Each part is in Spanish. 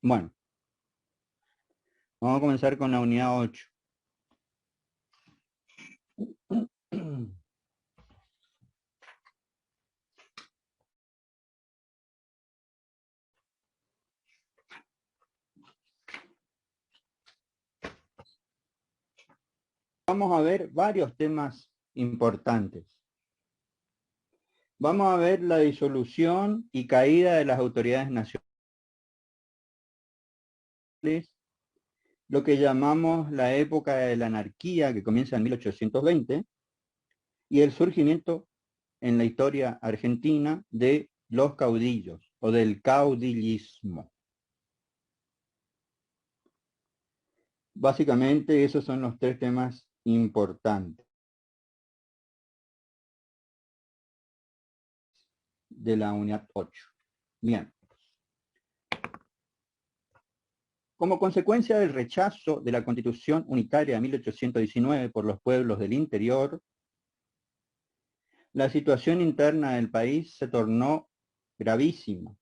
Bueno, vamos a comenzar con la unidad 8. Vamos a ver varios temas importantes. Vamos a ver la disolución y caída de las autoridades nacionales, lo que llamamos la época de la anarquía, que comienza en 1820, y el surgimiento en la historia argentina de los caudillos o del caudillismo. Básicamente esos son los tres temas importantes de la unidad 8. Bien. Como consecuencia del rechazo de la Constitución Unitaria de 1819 por los pueblos del interior, la situación interna del país se tornó gravísima.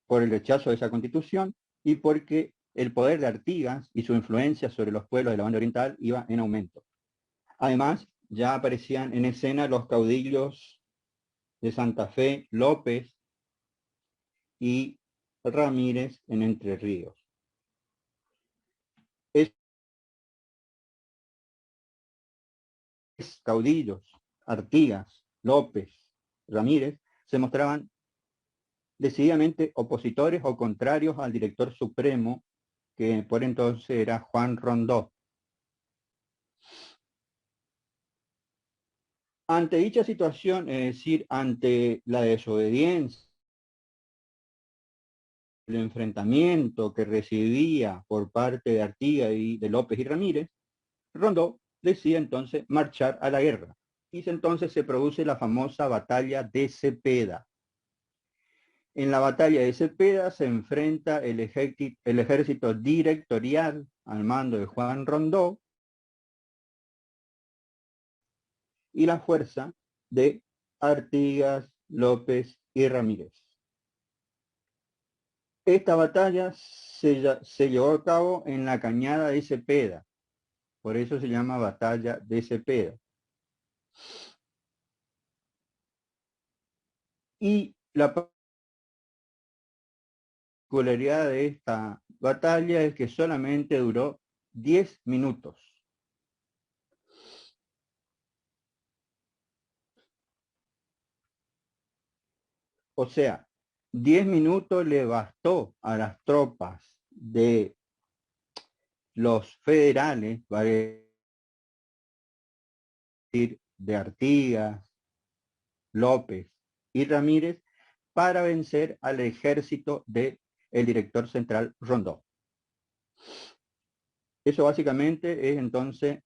Por el rechazo de esa Constitución y porque el poder de Artigas y su influencia sobre los pueblos de la banda oriental iba en aumento. Además, ya aparecían en escena los caudillos de Santa Fe, López y Ramírez en Entre Ríos. Caudillos, Artigas, López, Ramírez, se mostraban decididamente opositores o contrarios al director supremo, que por entonces era Juan Rondó. Ante dicha situación, es decir, ante la desobediencia, el enfrentamiento que recibía por parte de Artigas y de López y Ramírez, Rondó decide entonces marchar a la guerra. Y entonces se produce la famosa batalla de Cepeda. En la batalla de Cepeda se enfrenta el ejército directorial al mando de Juan Rondó y la fuerza de Artigas, López y Ramírez. Esta batalla se llevó a cabo en la cañada de Cepeda, por eso se llama batalla de Cepeda. Y la particularidad de esta batalla es que solamente duró 10 minutos. O sea, 10 minutos le bastó a las tropas de los federales, vale decir, de Artigas, López y Ramírez, para vencer al ejército del director central Rondó. Eso básicamente es entonces,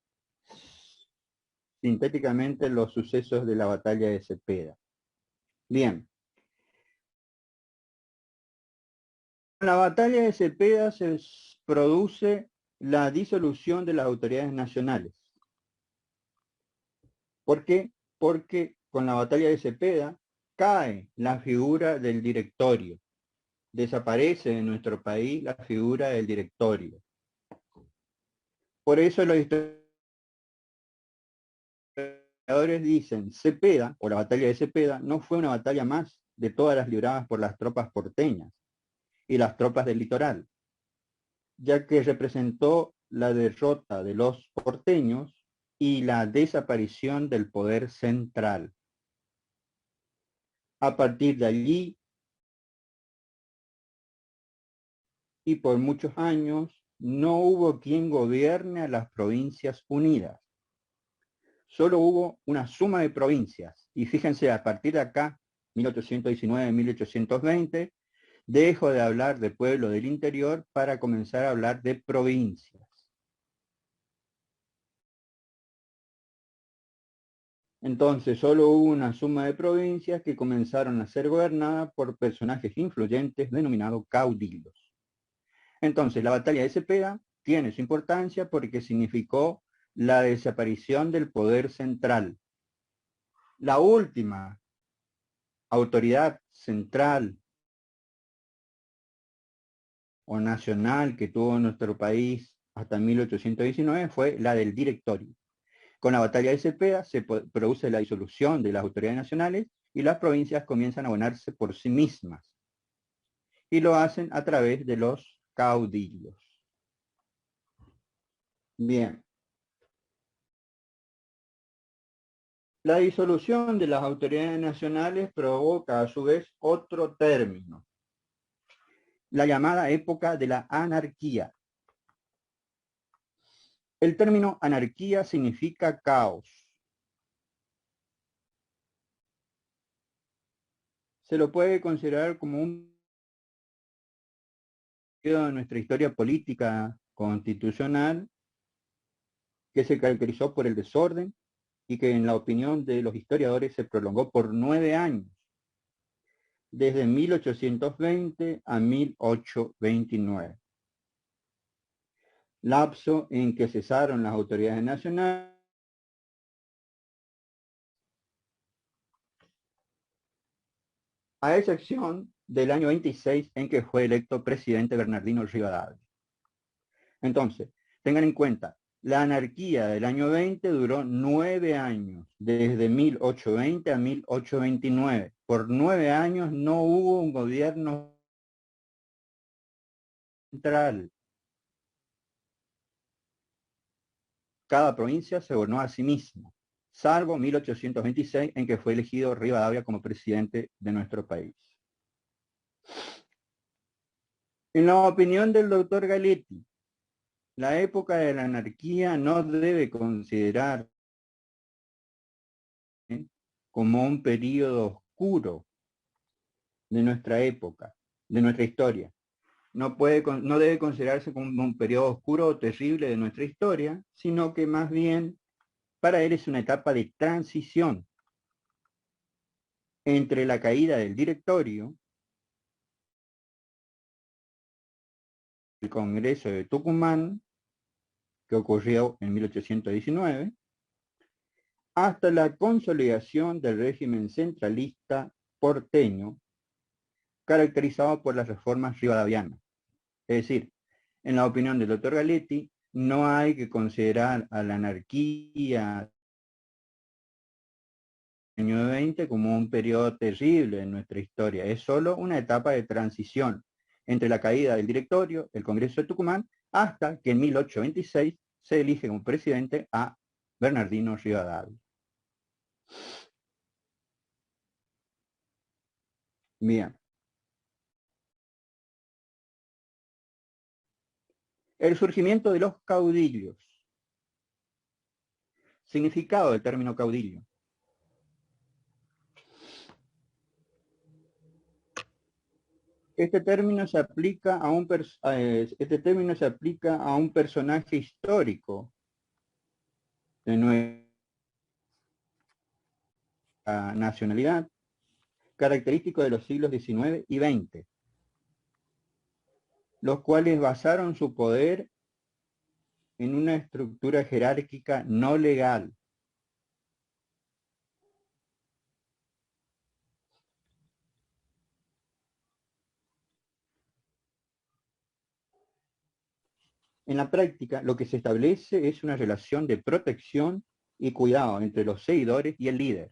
sintéticamente, los sucesos de la batalla de Cepeda. Bien. En la batalla de Cepeda se produce la disolución de las autoridades nacionales. ¿Por qué? Porque con la batalla de Cepeda cae la figura del directorio. Desaparece en nuestro país la figura del directorio. Por eso los historiadores dicen, Cepeda, o la batalla de Cepeda, no fue una batalla más de todas las libradas por las tropas porteñas y las tropas del litoral, ya que representó la derrota de los porteños y la desaparición del poder central. A partir de allí, y por muchos años, no hubo quien gobierne a las provincias unidas. Solo hubo una suma de provincias. Y fíjense, a partir de acá, 1819-1820, dejo de hablar de pueblo del interior para comenzar a hablar de provincias. Entonces, solo hubo una suma de provincias que comenzaron a ser gobernadas por personajes influyentes denominados caudillos. Entonces, la batalla de Cepeda tiene su importancia porque significó la desaparición del poder central. La última autoridad central o nacional que tuvo nuestro país hasta 1819 fue la del directorio. Con la batalla de Cepeda se produce la disolución de las autoridades nacionales y las provincias comienzan a gobernarse por sí mismas. Y lo hacen a través de los caudillos. Bien. La disolución de las autoridades nacionales provoca a su vez otro término, la llamada época de la anarquía. El término anarquía significa caos. Se lo puede considerar como un periodo de nuestra historia política constitucional que se caracterizó por el desorden y que en la opinión de los historiadores se prolongó por 9 años, desde 1820 a 1829. Lapso en que cesaron las autoridades nacionales a excepción del año 26 en que fue electo presidente Bernardino Rivadavia. Entonces, tengan en cuenta, la anarquía del año 20 duró 9 años, desde 1820 a 1829. Por 9 años no hubo un gobierno central. Cada provincia se gobernó a sí misma, salvo 1826 en que fue elegido Rivadavia como presidente de nuestro país. En la opinión del doctor Galetti, la época de la anarquía no debe considerar como un periodo oscuro de nuestra época, de nuestra historia. No debe considerarse como un periodo oscuro o terrible de nuestra historia, sino que más bien para él es una etapa de transición entre la caída del directorio, el Congreso de Tucumán, que ocurrió en 1819, hasta la consolidación del régimen centralista porteño, caracterizado por las reformas rivadavianas. Es decir, en la opinión del doctor Galetti, no hay que considerar a la anarquía del año 20 como un periodo terrible en nuestra historia. Es solo una etapa de transición entre la caída del directorio, el Congreso de Tucumán, hasta que en 1826 se elige como presidente a Bernardino Rivadavia. Bien. El surgimiento de los caudillos. Significado del término caudillo. Este término se aplica a un personaje histórico de nuestra nacionalidad, característico de los siglos XIX y XX, los cuales basaron su poder en una estructura jerárquica no legal. En la práctica, lo que se establece es una relación de protección y cuidado entre los seguidores y el líder.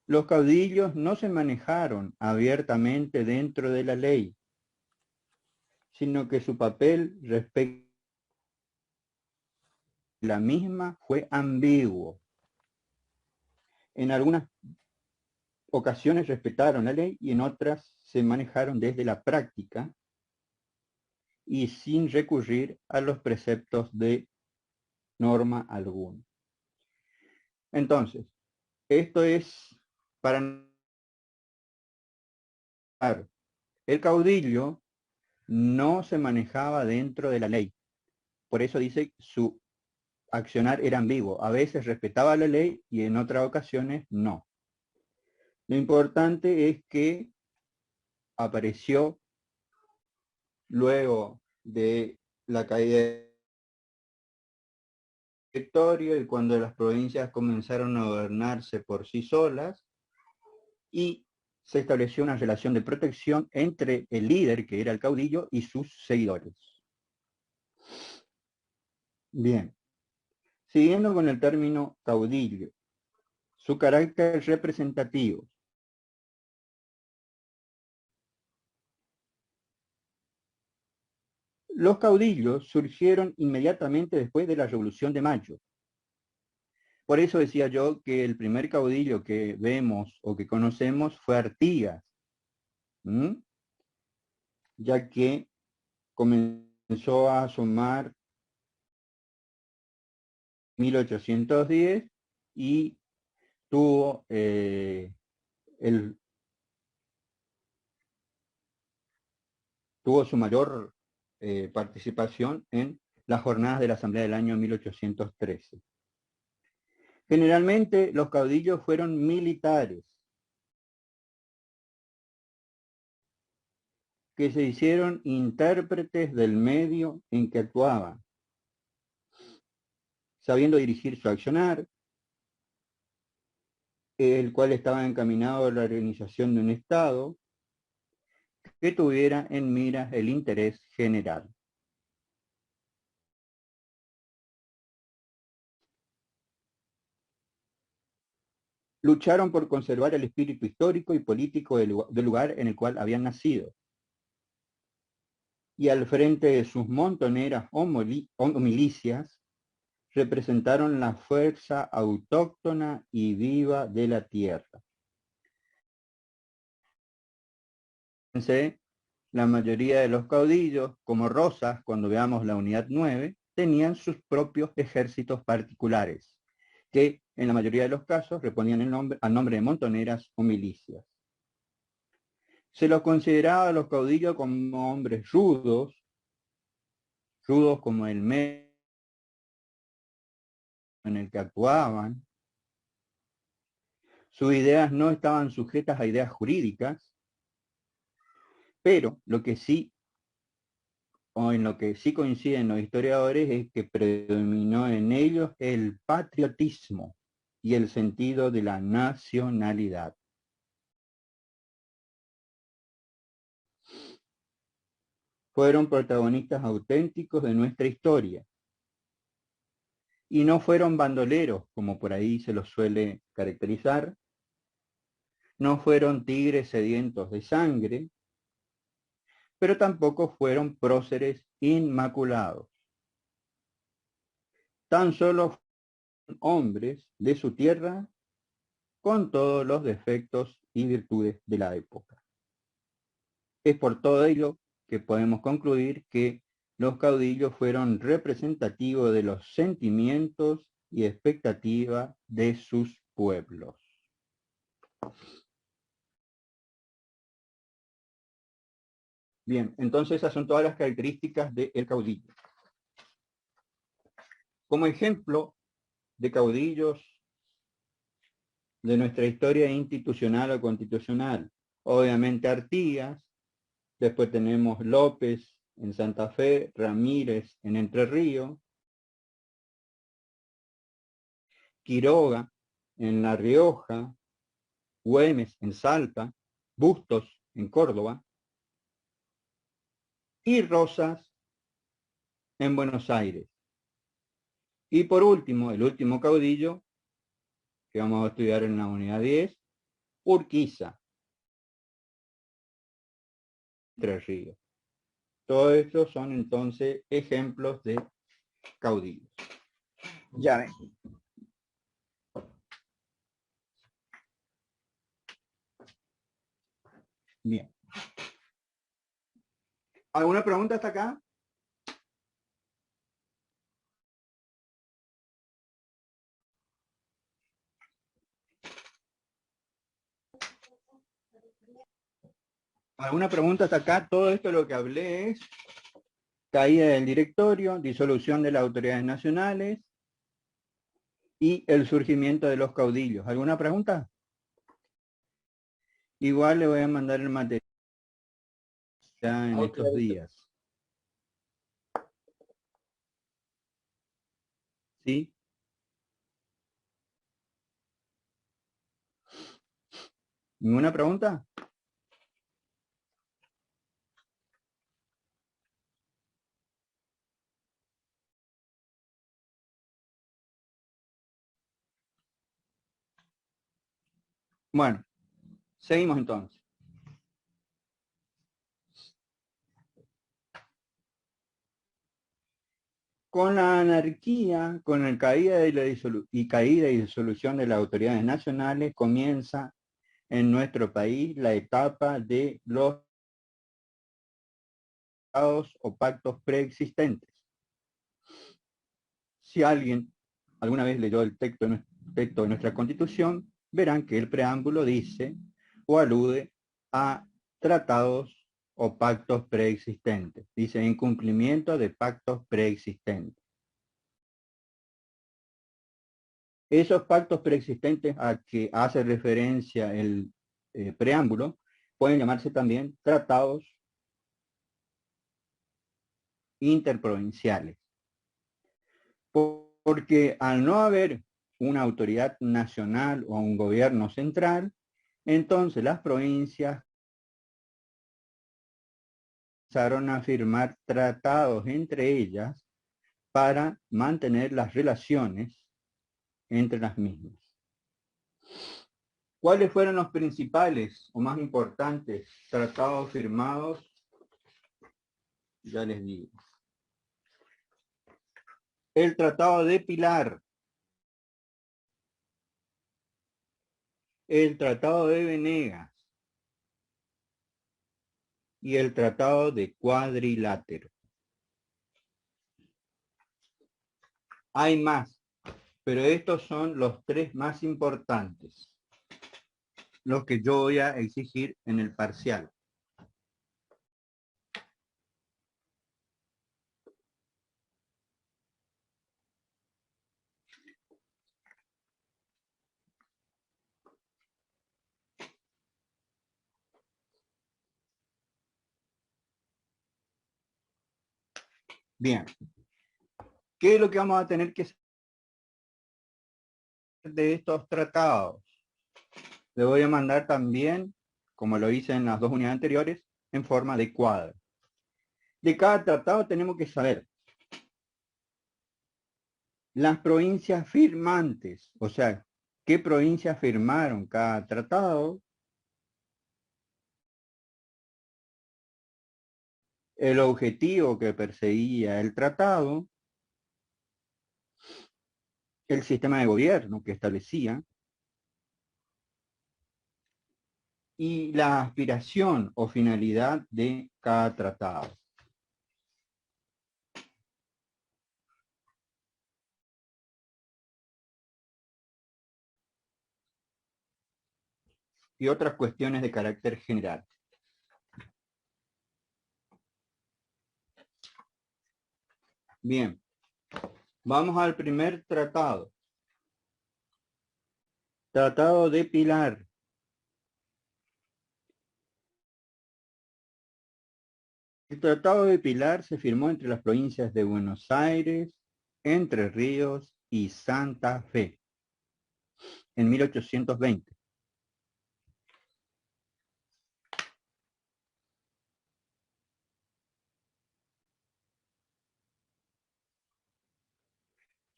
Los caudillos no se manejaron abiertamente dentro de la ley, sino que su papel respecto a la misma fue ambiguo. En algunas ocasiones respetaron la ley y en otras se manejaron desde la práctica y sin recurrir a los preceptos de norma alguna. Entonces, esto es para el caudillo no se manejaba dentro de la ley. Por eso dice su accionar era ambiguo. A veces respetaba la ley y en otras ocasiones no. Lo importante es que apareció luego de la caída territorio y cuando las provincias comenzaron a gobernarse por sí solas, y se estableció una relación de protección entre el líder, que era el caudillo, y sus seguidores. Bien, siguiendo con el término caudillo, su carácter representativo. Los caudillos surgieron inmediatamente después de la Revolución de Mayo. Por eso decía yo que el primer caudillo que vemos o que conocemos fue Artigas, ya que comenzó a asomar 1810 y tuvo tuvo su mayor participación en las jornadas de la Asamblea del año 1813. Generalmente los caudillos fueron militares, que se hicieron intérpretes del medio en que actuaban, sabiendo dirigir su accionar, el cual estaba encaminado a la organización de un Estado que tuviera en mira el interés general. Lucharon por conservar el espíritu histórico y político del lugar en el cual habían nacido. Y al frente de sus montoneras o milicias, representaron la fuerza autóctona y viva de la tierra. La mayoría de los caudillos, como Rosas, cuando veamos la unidad 9, tenían sus propios ejércitos particulares, que en la mayoría de los casos respondían al nombre de montoneras o milicias. Se los consideraba a los caudillos como hombres rudos como el medio en el que actuaban. Sus ideas no estaban sujetas a ideas jurídicas, pero lo que sí, o en lo que sí coinciden los historiadores, es que predominó en ellos el patriotismo y el sentido de la nacionalidad. Fueron protagonistas auténticos de nuestra historia. Y no fueron bandoleros, como por ahí se los suele caracterizar. No fueron tigres sedientos de sangre, pero tampoco fueron próceres inmaculados. Tan solo fueron hombres de su tierra con todos los defectos y virtudes de la época. Es por todo ello que podemos concluir que los caudillos fueron representativos de los sentimientos y expectativas de sus pueblos. Bien, entonces esas son todas las características del caudillo. Como ejemplo de caudillos de nuestra historia institucional o constitucional, obviamente Artigas, después tenemos López en Santa Fe, Ramírez en Entre Ríos, Quiroga en La Rioja, Güemes en Salta, Bustos en Córdoba y Rosas en Buenos Aires. Y por último, el último caudillo que vamos a estudiar en la unidad 10, Urquiza, Entre Ríos. Todos estos son entonces ejemplos de caudillos. Ya ven. Bien. ¿Alguna pregunta hasta acá? ¿Alguna pregunta hasta acá? Todo esto lo que hablé es caída del directorio, disolución de las autoridades nacionales y el surgimiento de los caudillos. ¿Alguna pregunta? Igual le voy a mandar el material ya en estos días. ¿Sí? ¿Ninguna pregunta? Bueno, seguimos entonces. Con la anarquía, con la caída de caída y disolución de las autoridades nacionales, comienza en nuestro país la etapa de los tratados o pactos preexistentes. Si alguien alguna vez leyó el texto de nuestra Constitución, verán que el preámbulo dice o alude a tratados o pactos preexistentes. Dice en cumplimiento de pactos preexistentes. Esos pactos preexistentes a que hace referencia el preámbulo pueden llamarse también tratados interprovinciales. Porque al no haber una autoridad nacional o un gobierno central, entonces las provincias empezaron a firmar tratados entre ellas para mantener las relaciones entre las mismas. ¿Cuáles fueron los principales o más importantes tratados firmados? Ya les digo. El Tratado de Pilar, el Tratado de Venegas y el Tratado de Cuadrilátero. Hay más, pero estos son los tres más importantes, los que yo voy a exigir en el parcial. Bien, ¿qué es lo que vamos a tener que hacer de estos tratados? Le voy a mandar también, como lo hice en las dos unidades anteriores, en forma de cuadro. De cada tratado tenemos que saber las provincias firmantes, o sea, qué provincias firmaron cada tratado, el objetivo que perseguía el tratado, el sistema de gobierno que establecía, y la aspiración o finalidad de cada tratado. Y otras cuestiones de carácter general. Bien, vamos al primer tratado. Tratado de Pilar. El Tratado de Pilar se firmó entre las provincias de Buenos Aires, Entre Ríos y Santa Fe en 1820.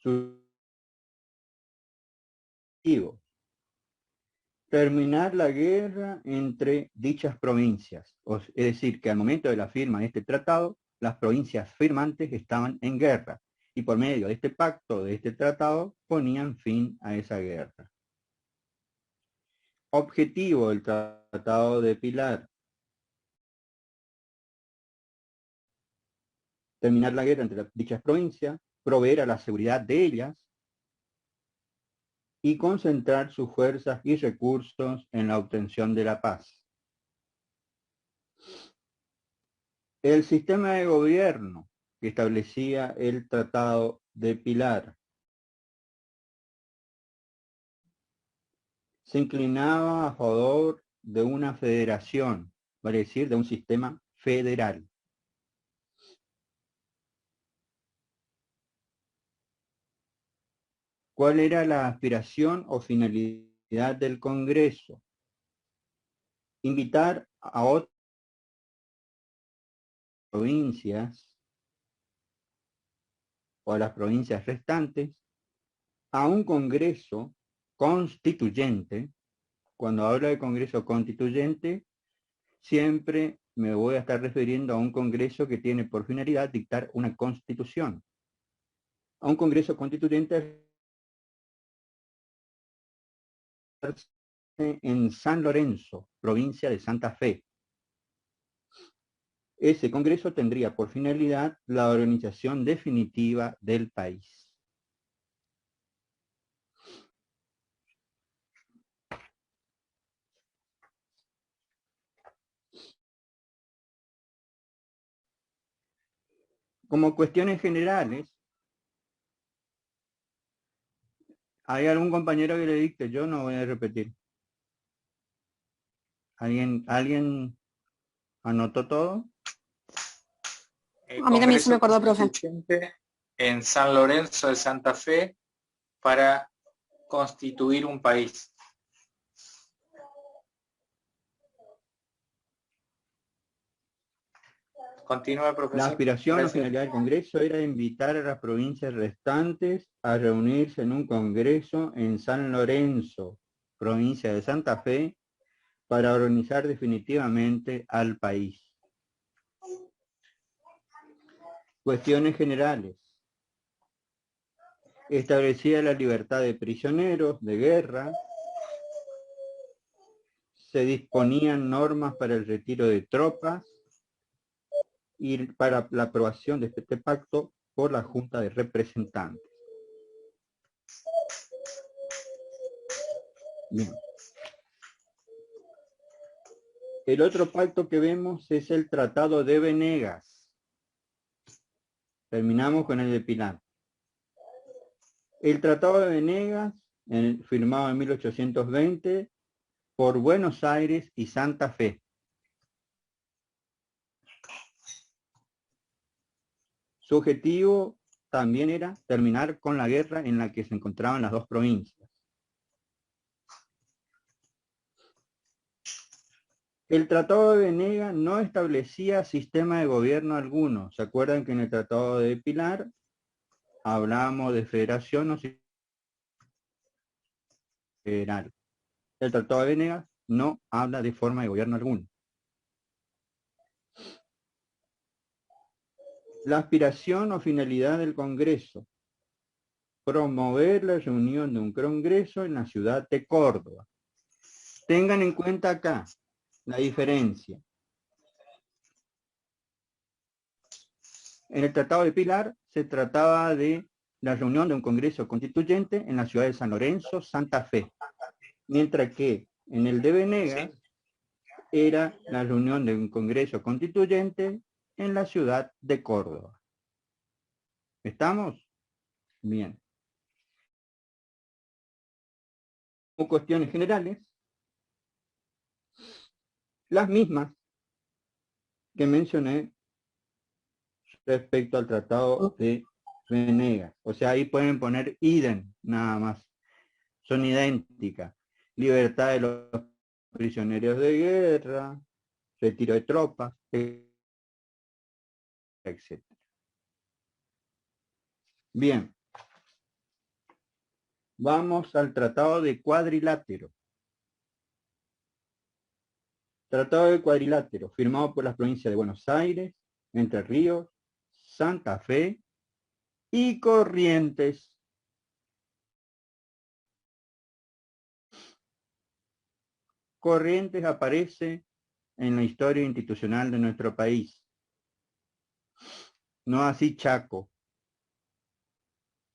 Su objetivo: terminar la guerra entre dichas provincias. Es decir, que al momento de la firma de este tratado, las provincias firmantes estaban en guerra y por medio de este pacto, de este tratado, ponían fin a esa guerra. Objetivo del Tratado de Pilar: terminar la guerra entre dichas provincias, proveer a la seguridad de ellas y concentrar sus fuerzas y recursos en la obtención de la paz. El sistema de gobierno que establecía el Tratado de Pilar se inclinaba a favor de una federación, vale decir, de un sistema federal. ¿Cuál era la aspiración o finalidad del Congreso? invitar a otras provincias o a las provincias restantes a un congreso constituyente. Cuando hablo de congreso constituyente, siempre me voy a estar refiriendo a un congreso que tiene por finalidad dictar una constitución. A un congreso constituyente en San Lorenzo, provincia de Santa Fe. Ese congreso tendría por finalidad la organización definitiva del país. Como cuestiones generales, ¿hay algún compañero que le dicte? Yo no voy a repetir. ¿Alguien anotó todo? A mí también se me acordó, profe. En San Lorenzo de Santa Fe para constituir un país. Continúa, profesor. La aspiración Gracias. o finalidad del Congreso era invitar a las provincias restantes a reunirse en un Congreso en San Lorenzo, provincia de Santa Fe, para organizar definitivamente al país. Cuestiones generales. Establecía la libertad de prisioneros de guerra. Se disponían normas para el retiro de tropas y para la aprobación de este pacto por la Junta de Representantes. Bien. El otro pacto que vemos es el Tratado de Venegas. Terminamos con el de Pilar. El Tratado de Venegas, firmado en 1820 por Buenos Aires y Santa Fe. Su objetivo también era terminar con la guerra en la que se encontraban las dos provincias. El Tratado de Venegas no establecía sistema de gobierno alguno. ¿Se acuerdan que en el Tratado de Pilar hablábamos de federación o federal? El Tratado de Venegas no habla de forma de gobierno alguno. La aspiración o finalidad del Congreso: promover la reunión de un congreso en la ciudad de Córdoba. Tengan en cuenta acá la diferencia. En el Tratado de Pilar se trataba de la reunión de un congreso constituyente en la ciudad de San Lorenzo, Santa Fe. Mientras que en el de Venegas era la reunión de un congreso constituyente en la ciudad de Córdoba. ¿Estamos? Bien. Como cuestiones generales, las mismas que mencioné respecto al Tratado de Venegas. O sea, ahí pueden poner idem, nada más. Son idénticas. Libertad de los prisioneros de guerra, retiro de tropas, etc. Bien. Vamos al Tratado de Cuadrilátero. Tratado de Cuadrilátero, firmado por las provincias de Buenos Aires, Entre Ríos, Santa Fe y Corrientes. Corrientes aparece en la historia institucional de nuestro país. No así Chaco.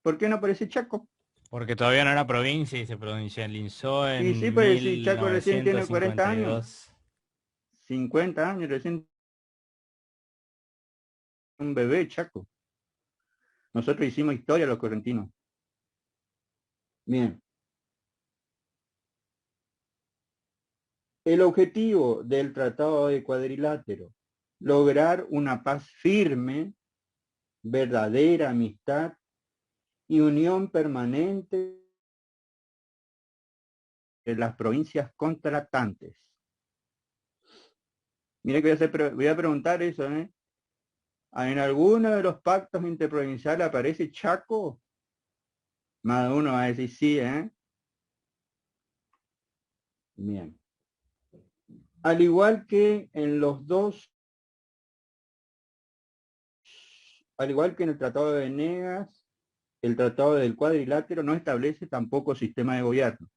¿Por qué no aparece Chaco? Porque todavía no era provincia y se provincializó en Y sí, pues si Chaco recién tiene 40 años. 1952. 50 años, recién un bebé Chaco. Nosotros hicimos historia los correntinos. Bien. El objetivo del Tratado de Cuadrilátero: lograr una paz firme, verdadera amistad y unión permanente de las provincias contratantes. Mire que voy a preguntar eso, ¿eh? ¿En alguno de los pactos interprovinciales aparece Chaco? Más de uno va a decir sí, ¿eh? Bien. Al igual que en los dos, al igual que en el Tratado de Venegas, el Tratado del Cuadrilátero no establece tampoco sistema de gobierno.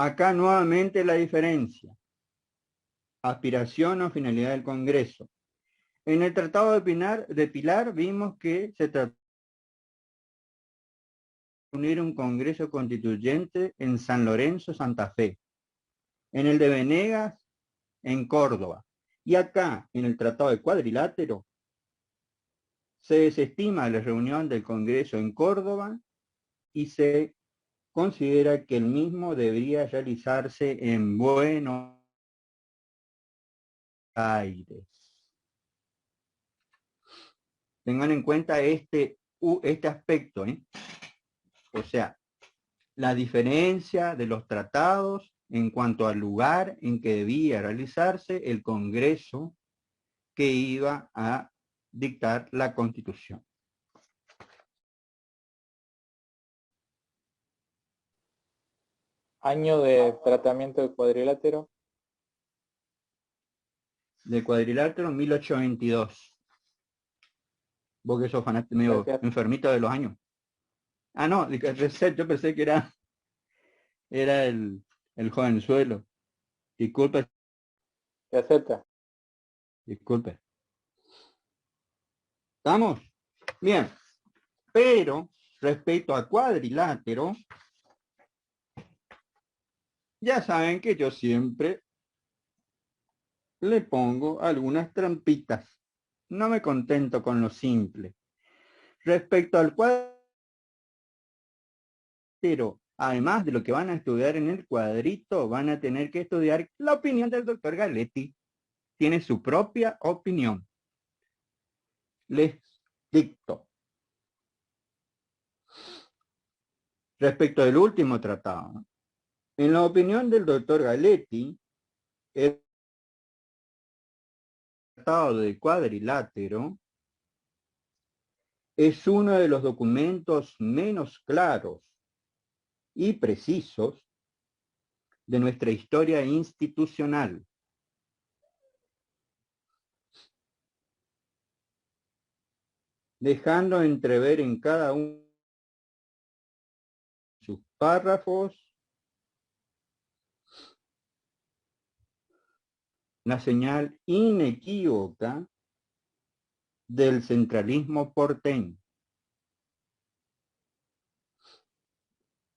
Acá nuevamente la diferencia. Aspiración o finalidad del Congreso. En el Tratado de Pilar vimos que se trató de unir un Congreso Constituyente en San Lorenzo, Santa Fe. En el de Venegas, en Córdoba. Y acá, en el Tratado de Cuadrilátero, se desestima la reunión del Congreso en Córdoba y se considera que el mismo debería realizarse en Buenos Aires. Tengan en cuenta este aspecto, ¿eh? O sea, la diferencia de los tratados en cuanto al lugar en que debía realizarse el Congreso que iba a dictar la Constitución. Año de tratamiento del cuadrilátero. De Cuadrilátero, 1822. Vos que sos fanático medio Gracias. enfermito de los años. Ah, no, yo pensé que era el jovenzuelo. Disculpe, ¿Se acepta? disculpe. ¿Estamos? Bien. Pero, respecto a Cuadrilátero, ya saben que yo siempre le pongo algunas trampitas. No me contento con lo simple. Respecto al cuadrilátero, además de lo que van a estudiar en el cuadrito, van a tener que estudiar la opinión del doctor Galetti. Tiene su propia opinión. Les dicto. Respecto del último tratado, en la opinión del doctor Galetti, el Tratado de Cuadrilátero es uno de los documentos menos claros y precisos de nuestra historia institucional. Dejando entrever en cada uno de sus párrafos la señal inequívoca del centralismo porteño.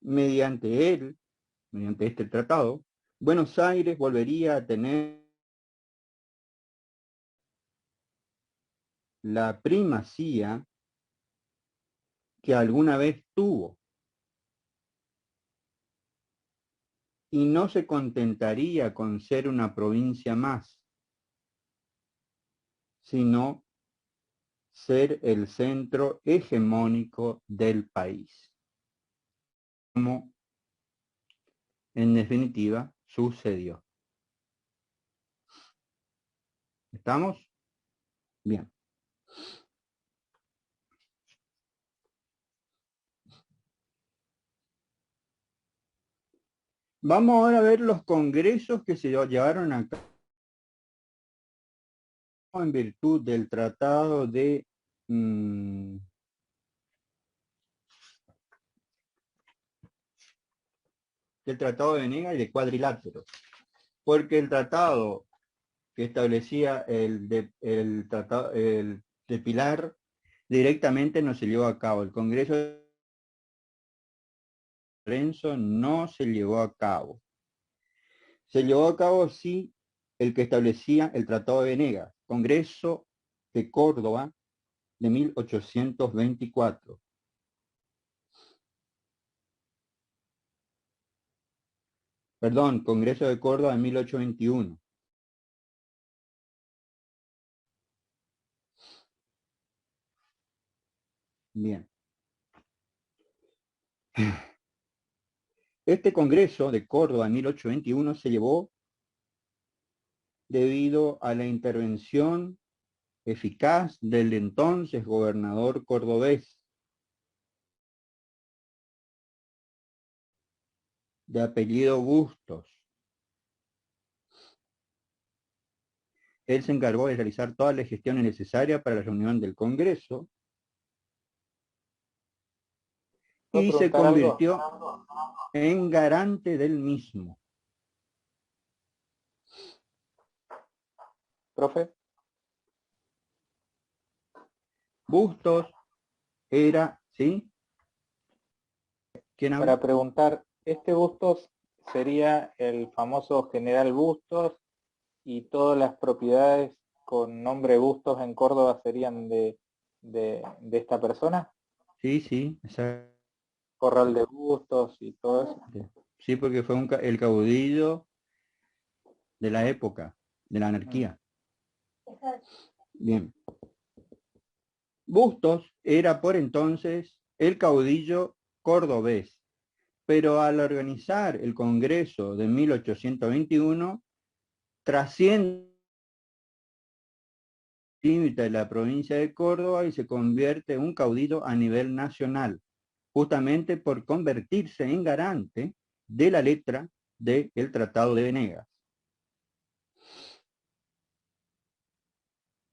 Mediante este tratado, Buenos Aires volvería a tener la primacía que alguna vez tuvo y no se contentaría con ser una provincia más, sino ser el centro hegemónico del país. Como en definitiva sucedió. ¿Estamos? Bien. Vamos ahora a ver los congresos que se llevaron a cabo en virtud del tratado de Venegas y de Cuadrilátero. Porque el tratado que establecía el de Pilar directamente no se llevó a cabo. El Congreso de Lorenzo no se llevó a cabo. Se llevó a cabo, sí, el que establecía el Tratado de Venegas, Congreso de Córdoba de 1824. Perdón, Congreso de Córdoba de 1821. Bien. Este Congreso de Córdoba en 1821 se llevó debido a la intervención eficaz del entonces gobernador cordobés, de apellido Bustos. Él se encargó de realizar todas las gestiones necesarias para la reunión del Congreso y se convirtió en garante del mismo. Profe, Bustos era, ¿sí? ¿Quién habla? para preguntar, ¿este Bustos sería el famoso general Bustos y todas las propiedades con nombre Bustos en Córdoba serían de esta persona? Sí, sí, exacto. Corral de Bustos y todo eso. Sí, porque fue el caudillo de la época, de la anarquía. Bien. Bustos era por entonces el caudillo cordobés, pero al organizar el Congreso de 1821, trasciende el límite de la provincia de Córdoba y se convierte en un caudillo a nivel nacional, justamente por convertirse en garante de la letra del Tratado de Venegas.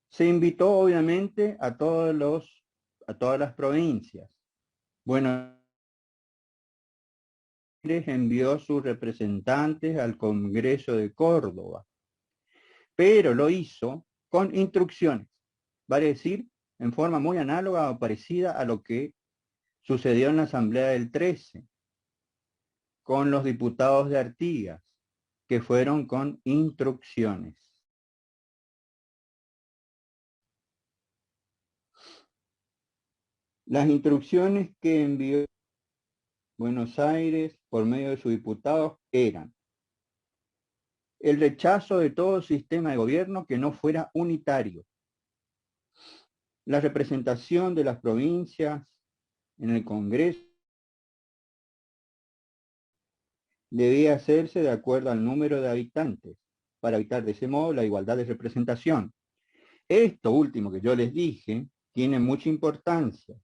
Se invitó obviamente a todas las provincias. Buenos Aires envió sus representantes al Congreso de Córdoba, pero lo hizo con instrucciones, vale decir, en forma muy análoga o parecida a lo que sucedió en la Asamblea del 13, con los diputados de Artigas, que fueron con instrucciones. Las instrucciones que envió Buenos Aires por medio de sus diputados eran el rechazo de todo sistema de gobierno que no fuera unitario, la representación de las provincias en el Congreso debía hacerse de acuerdo al número de habitantes, para evitar de ese modo la igualdad de representación. Esto último que yo les dije tiene mucha importancia,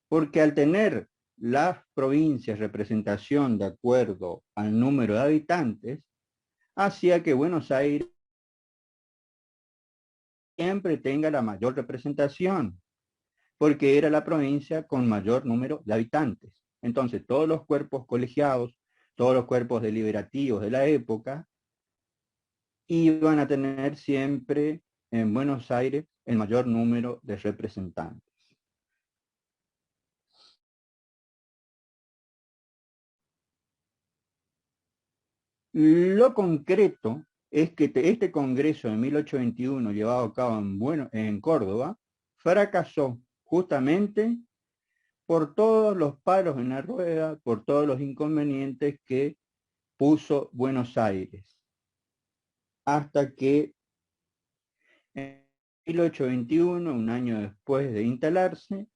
porque al tener las provincias representación de acuerdo al número de habitantes, hacía que Buenos Aires siempre tenga la mayor representación, porque era la provincia con mayor número de habitantes. Entonces, todos los cuerpos colegiados, todos los cuerpos deliberativos de la época, iban a tener siempre en Buenos Aires el mayor número de representantes. Lo concreto es que este Congreso de 1821, llevado a cabo en Córdoba, fracasó justamente por todos los palos en la rueda, por todos los inconvenientes que puso Buenos Aires, hasta que en 1821, un año después de instalarse,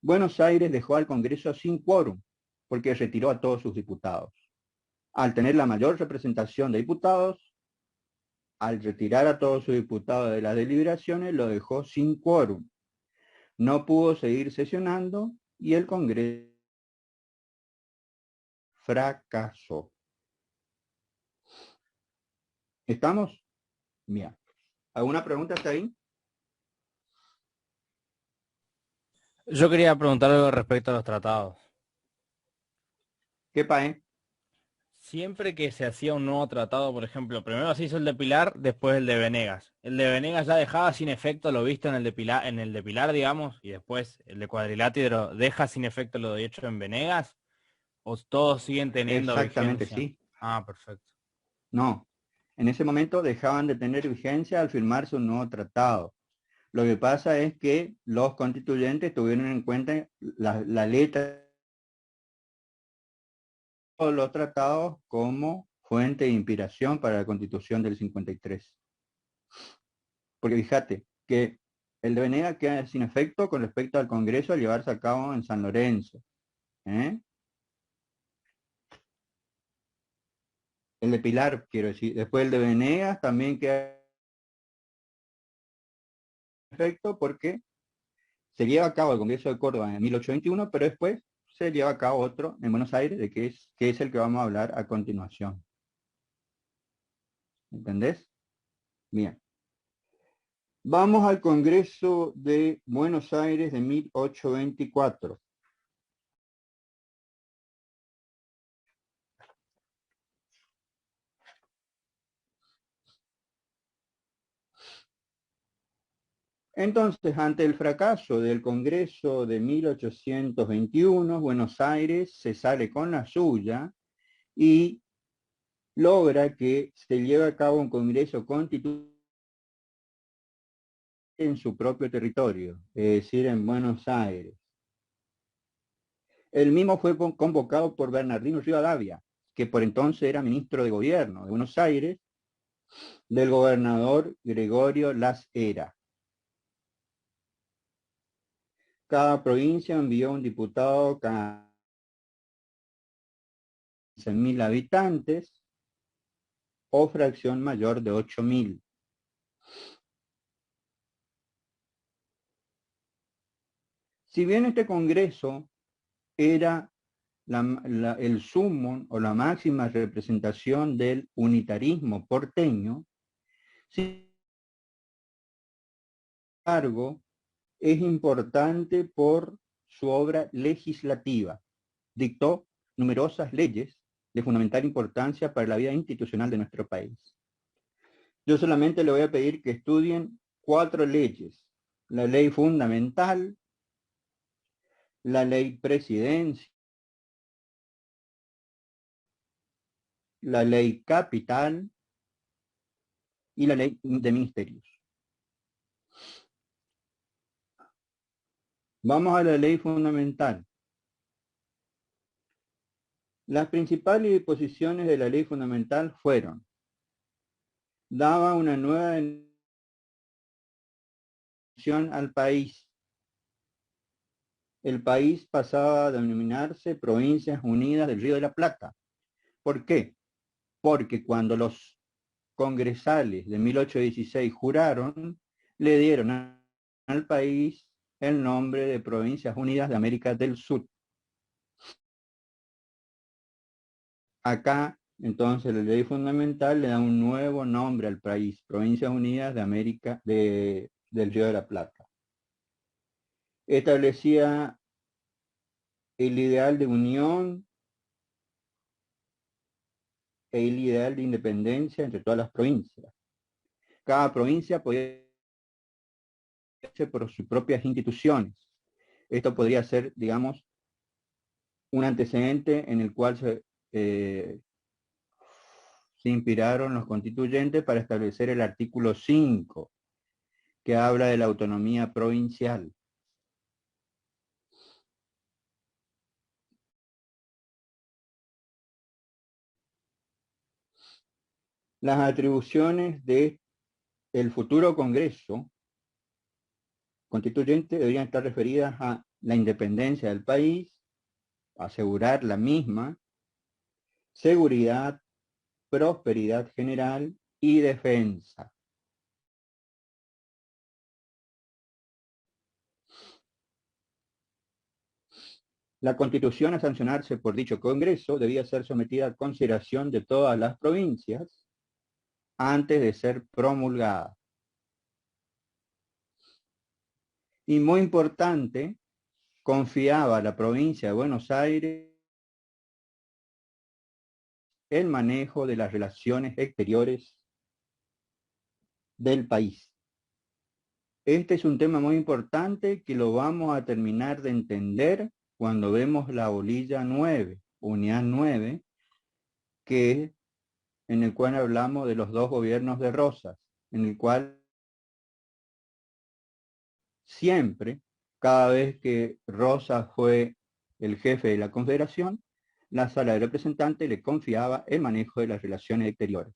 Buenos Aires dejó al Congreso sin quórum, porque retiró a todos sus diputados. Al tener la mayor representación de diputados, al retirar a todos sus diputados de las deliberaciones, lo dejó sin quórum. No pudo seguir sesionando y el Congreso fracasó. ¿Estamos? Bien. ¿Alguna pregunta hasta ahí? Yo quería preguntar algo respecto a los tratados. ¿Qué pae? Siempre que se hacía un nuevo tratado, por ejemplo, primero se hizo el de Pilar, después el de Venegas. El de Venegas ya dejaba sin efecto lo visto en el de Pilar, digamos, y después el de Cuadrilátero deja sin efecto lo hecho en Venegas, o todos siguen teniendo Exactamente, vigencia. sí. Ah, perfecto. No. En ese momento dejaban de tener vigencia al firmarse un nuevo tratado. Lo que pasa es que los constituyentes tuvieron en cuenta la letra de todos los tratados como fuente de inspiración para la Constitución del 53. Porque fíjate que el de Venegas queda sin efecto con respecto al Congreso al llevarse a cabo en San Lorenzo. El de Pilar, quiero decir. Después el de Venegas también queda perfecto porque se lleva a cabo el Congreso de Córdoba en 1821, pero después se lleva a cabo otro en Buenos Aires, de que es el que vamos a hablar a continuación. ¿Entendés? Bien. Vamos al Congreso de Buenos Aires de 1824. Entonces, ante el fracaso del Congreso de 1821, Buenos Aires se sale con la suya y logra que se lleve a cabo un Congreso Constituyente en su propio territorio, es decir, en Buenos Aires. El mismo fue convocado por Bernardino Rivadavia, que por entonces era ministro de Gobierno de Buenos Aires, del gobernador Gregorio Las Heras. Cada provincia envió un diputado cada 15.000 habitantes o fracción mayor de 8.000. Si bien este Congreso era el sumo o la máxima representación del unitarismo porteño, sin embargo, es importante por su obra legislativa. Dictó numerosas leyes de fundamental importancia para la vida institucional de nuestro país. Yo solamente le voy a pedir que estudien 4 leyes. La ley fundamental, la ley presidencia, la ley capital y la ley de ministerios. Vamos a la ley fundamental. Las principales disposiciones de la ley fundamental fueron: daba una nueva denominación al país. El país pasaba a denominarse Provincias Unidas del Río de la Plata. ¿Por qué? Porque cuando los congresales de 1816 juraron, le dieron al país el nombre de Provincias Unidas de América del Sur. Acá, entonces, la ley fundamental le da un nuevo nombre al país, Provincias Unidas de América del Río de la Plata. Establecía el ideal de unión e el ideal de independencia entre todas las provincias. Cada provincia podía hacer por sus propias instituciones. Esto podría ser, digamos, un antecedente en el cual se inspiraron los constituyentes para establecer el artículo 5, que habla de la autonomía provincial. Las atribuciones del futuro Congreso Constituyente deberían estar referidas a la independencia del país, asegurar la misma, seguridad, prosperidad general y defensa. La Constitución a sancionarse por dicho Congreso debía ser sometida a consideración de todas las provincias antes de ser promulgada. Y muy importante, confiaba a la provincia de Buenos Aires el manejo de las relaciones exteriores del país. Este es un tema muy importante que lo vamos a terminar de entender cuando vemos la bolilla 9, unidad 9, que en el cual hablamos de los 2 gobiernos de Rosas, en el cual siempre, cada vez que Rosas fue el jefe de la Confederación, la Sala de Representantes le confiaba el manejo de las relaciones exteriores.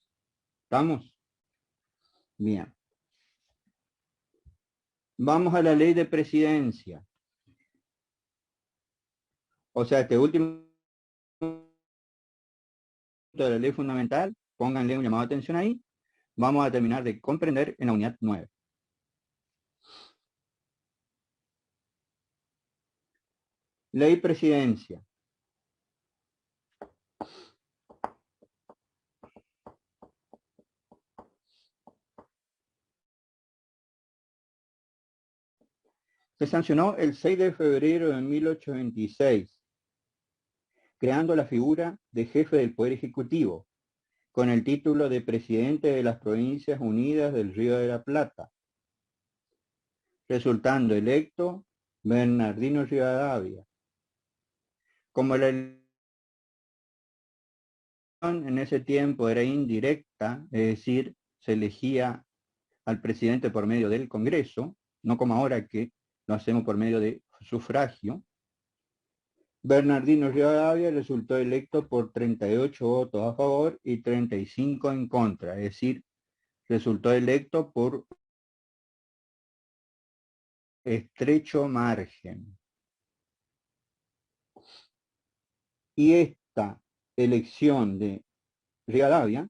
¿Estamos? Bien. Vamos a la ley de presidencia. O sea, este último de la ley fundamental, pónganle un llamado de atención ahí, vamos a terminar de comprender en la unidad 9. Ley Presidencia. Se sancionó el 6 de febrero de 1826, creando la figura de jefe del Poder Ejecutivo, con el título de Presidente de las Provincias Unidas del Río de la Plata, resultando electo Bernardino Rivadavia. Como la elección en ese tiempo era indirecta, es decir, se elegía al presidente por medio del Congreso, no como ahora que lo hacemos por medio de sufragio, Bernardino Rivadavia resultó electo por 38 votos a favor y 35 en contra, es decir, resultó electo por estrecho margen. Y esta elección de Rivadavia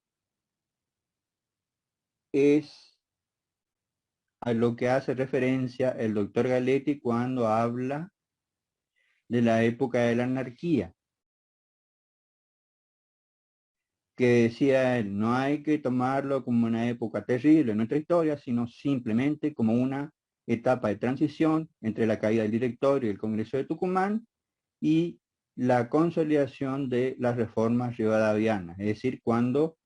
es a lo que hace referencia el doctor Galetti cuando habla de la época de la anarquía, que decía él, no hay que tomarlo como una época terrible en nuestra historia, sino simplemente como una etapa de transición entre la caída del directorio y el Congreso de Tucumán y la consolidación de las reformas rivadavianas, es decir, cuando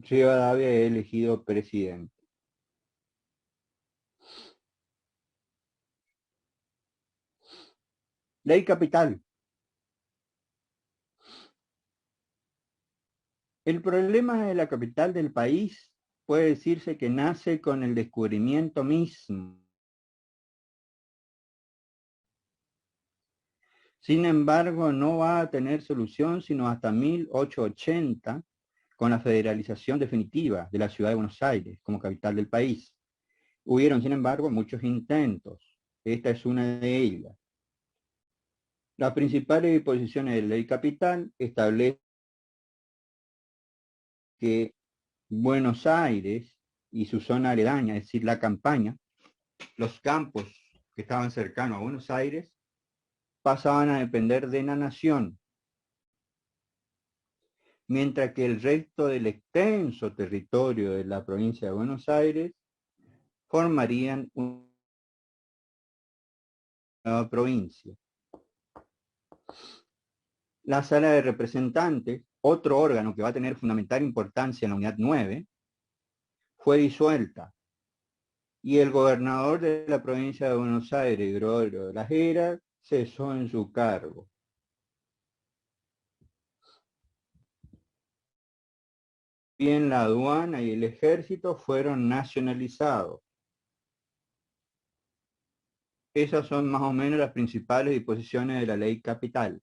Rivadavia es elegido presidente. Ley capital. El problema de la capital del país puede decirse que nace con el descubrimiento mismo. Sin embargo, no va a tener solución sino hasta 1880, con la federalización definitiva de la ciudad de Buenos Aires como capital del país. Hubieron, sin embargo, muchos intentos. Esta es una de ellas. Las principales disposiciones de la ley capital establecen que Buenos Aires y su zona aledaña, es decir, la Campaña, los campos que estaban cercanos a Buenos Aires, pasaban a depender de la nación, mientras que el resto del extenso territorio de la provincia de Buenos Aires formarían una nueva provincia. La Sala de Representantes, otro órgano que va a tener fundamental importancia en la unidad 9, fue disuelta y el gobernador de la provincia de Buenos Aires, Gregorio de las Heras, cesó en su cargo. Bien, la aduana y el ejército fueron nacionalizados. Esas son más o menos las principales disposiciones de la ley capital.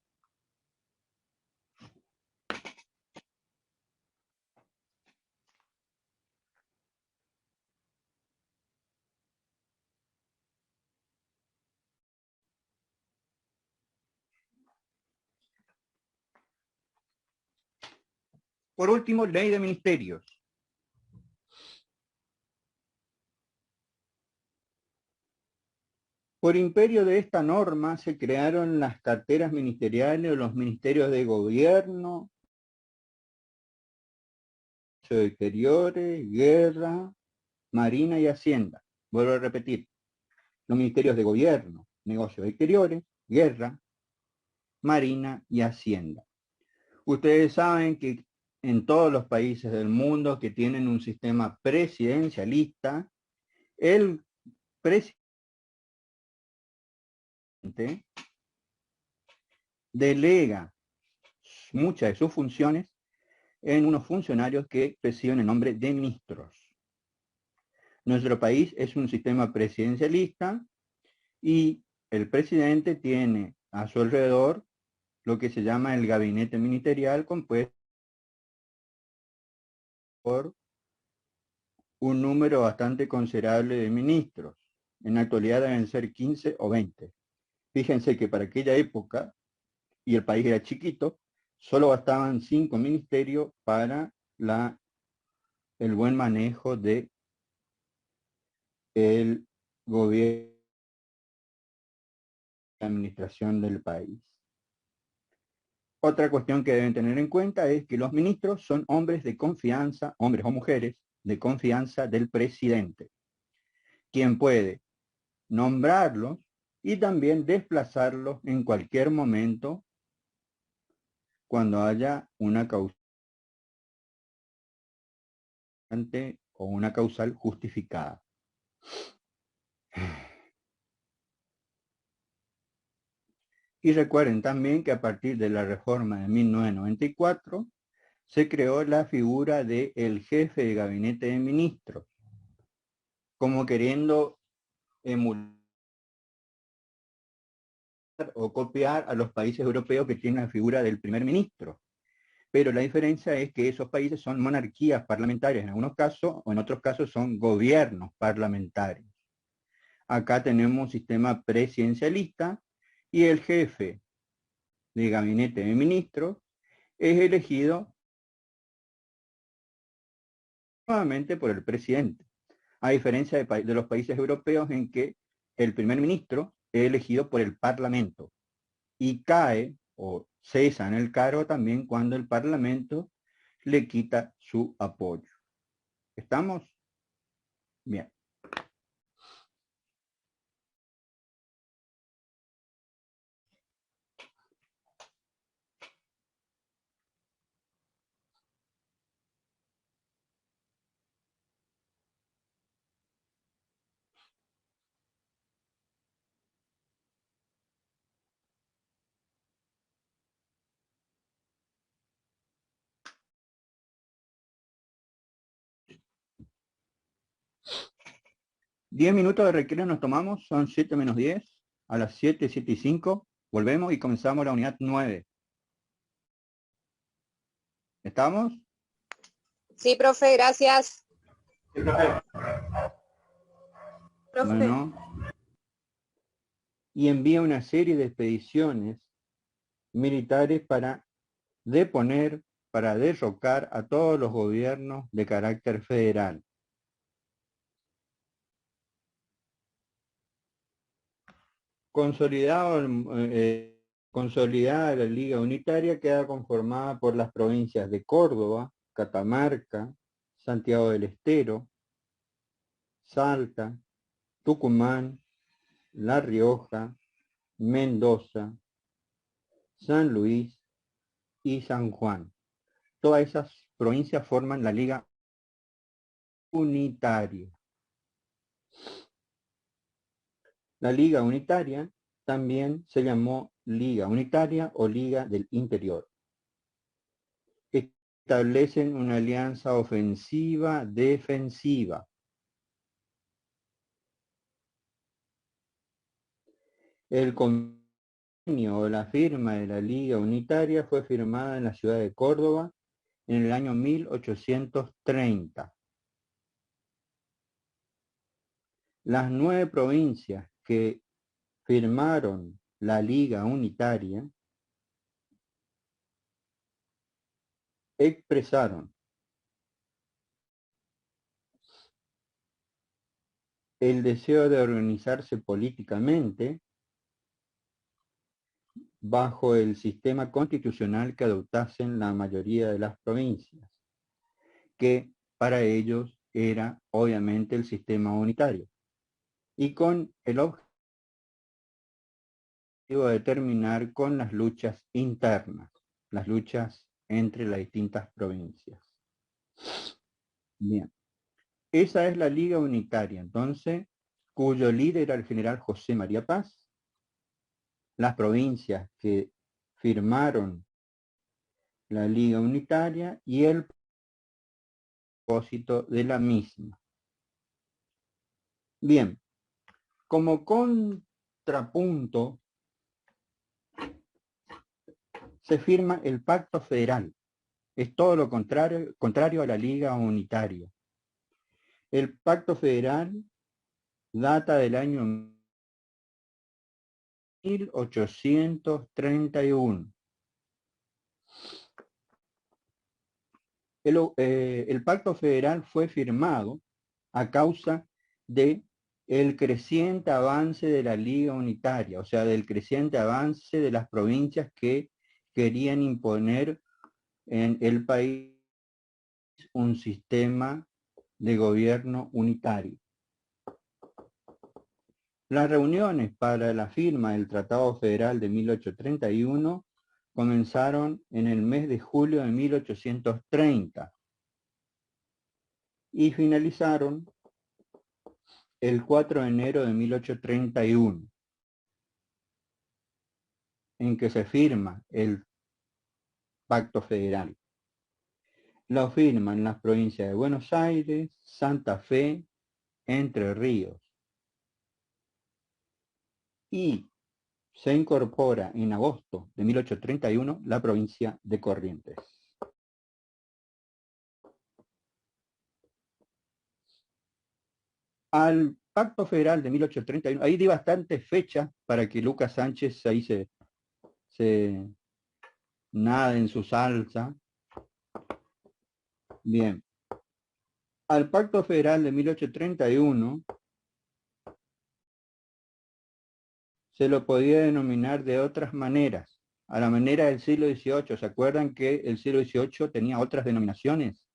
Por último, ley de ministerios. Por imperio de esta norma se crearon las carteras ministeriales o los ministerios de gobierno, de exteriores, guerra, marina y hacienda. Vuelvo a repetir, los ministerios de gobierno, negocios exteriores, guerra, marina y hacienda. Ustedes saben que en todos los países del mundo que tienen un sistema presidencialista, el presidente delega muchas de sus funciones en unos funcionarios que reciben el nombre de ministros. Nuestro país es un sistema presidencialista y el presidente tiene a su alrededor lo que se llama el gabinete ministerial, compuesto por un número bastante considerable de ministros. En la actualidad deben ser 15 o 20. Fíjense que para aquella época, y el país era chiquito, solo bastaban 5 ministerios para el buen manejo de el gobierno y la administración del país. Otra cuestión que deben tener en cuenta es que los ministros son hombres de confianza, hombres o mujeres, de confianza del presidente, quien puede nombrarlos y también desplazarlos en cualquier momento cuando haya una causante o una causal justificada. Y recuerden también que a partir de la reforma de 1994 se creó la figura del jefe de gabinete de ministros, como queriendo emular o copiar a los países europeos que tienen la figura del primer ministro. Pero la diferencia es que esos países son monarquías parlamentarias en algunos casos, o en otros casos son gobiernos parlamentarios. Acá tenemos un sistema presidencialista y el jefe de gabinete de ministros es elegido nuevamente por el presidente, a diferencia de los países europeos en que el primer ministro es elegido por el parlamento y cae o cesa en el cargo también cuando el parlamento le quita su apoyo. ¿Estamos? Bien. Diez minutos de recreo nos tomamos, son 7 menos 10. A las 7, 7 y 5, volvemos y comenzamos la unidad 9. ¿Estamos? Sí, profe, gracias. Sí, profe. Profe. Bueno. Y envía una serie de expediciones militares para deponer, para derrocar a todos los gobiernos de carácter federal. Consolidada la Liga Unitaria queda conformada por las provincias de Córdoba, Catamarca, Santiago del Estero, Salta, Tucumán, La Rioja, Mendoza, San Luis y San Juan. Todas esas provincias forman la Liga Unitaria. La Liga Unitaria también se llamó Liga Unitaria o Liga del Interior. Establecen una alianza ofensiva-defensiva. El convenio o la firma de la Liga Unitaria fue firmada en la ciudad de Córdoba en el año 1830. Las 9 provincias que firmaron la Liga Unitaria expresaron el deseo de organizarse políticamente bajo el sistema constitucional que adoptasen la mayoría de las provincias, que para ellos era obviamente el sistema unitario, y con el objetivo de terminar con las luchas internas, las luchas entre las distintas provincias. Bien, esa es la Liga Unitaria, entonces, cuyo líder era el general José María Paz. Las provincias que firmaron la Liga Unitaria y el propósito de la misma. Bien, como contrapunto se firma el Pacto Federal. Es todo lo contrario a la Liga Unitaria. El Pacto Federal data del año 1831. El Pacto Federal fue firmado a causa de el creciente avance de la Liga Unitaria, o sea, del creciente avance de las provincias que querían imponer en el país un sistema de gobierno unitario. Las reuniones para la firma del Tratado Federal de 1831 comenzaron en el mes de julio de 1830 y finalizaron el 4 de enero de 1831, en que se firma el Pacto Federal. Lo firman las provincias de Buenos Aires, Santa Fe, Entre Ríos. Y se incorpora en agosto de 1831 la provincia de Corrientes. Al Pacto Federal de 1831, ahí di bastantes fechas para que Lucas Sánchez ahí se nade en su salsa. Bien. Al Pacto Federal de 1831 se lo podía denominar de otras maneras, a la manera del siglo XVIII. ¿Se acuerdan que el siglo XVIII tenía otras denominaciones?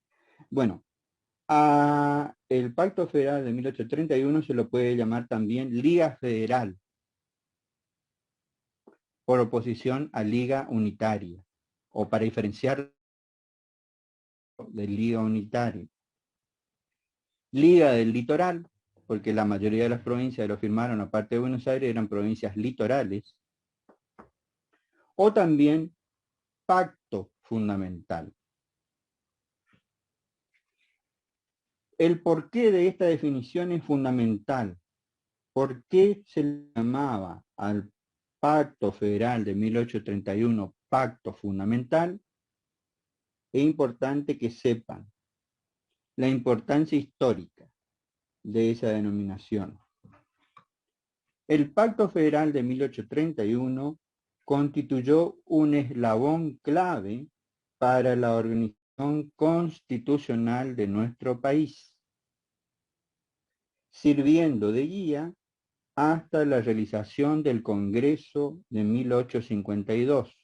Bueno, a el Pacto Federal de 1831 se lo puede llamar también Liga Federal, por oposición a Liga Unitaria, o para diferenciar de Liga Unitaria. Liga del Litoral, porque la mayoría de las provincias que lo firmaron, aparte de Buenos Aires, eran provincias litorales. O también Pacto Fundamental. El porqué de esta definición es fundamental. ¿Por qué se le llamaba al Pacto Federal de 1831 Pacto Fundamental? Es importante que sepan la importancia histórica de esa denominación. El Pacto Federal de 1831 constituyó un eslabón clave para la organización constitucional de nuestro país, sirviendo de guía hasta la realización del Congreso de 1852.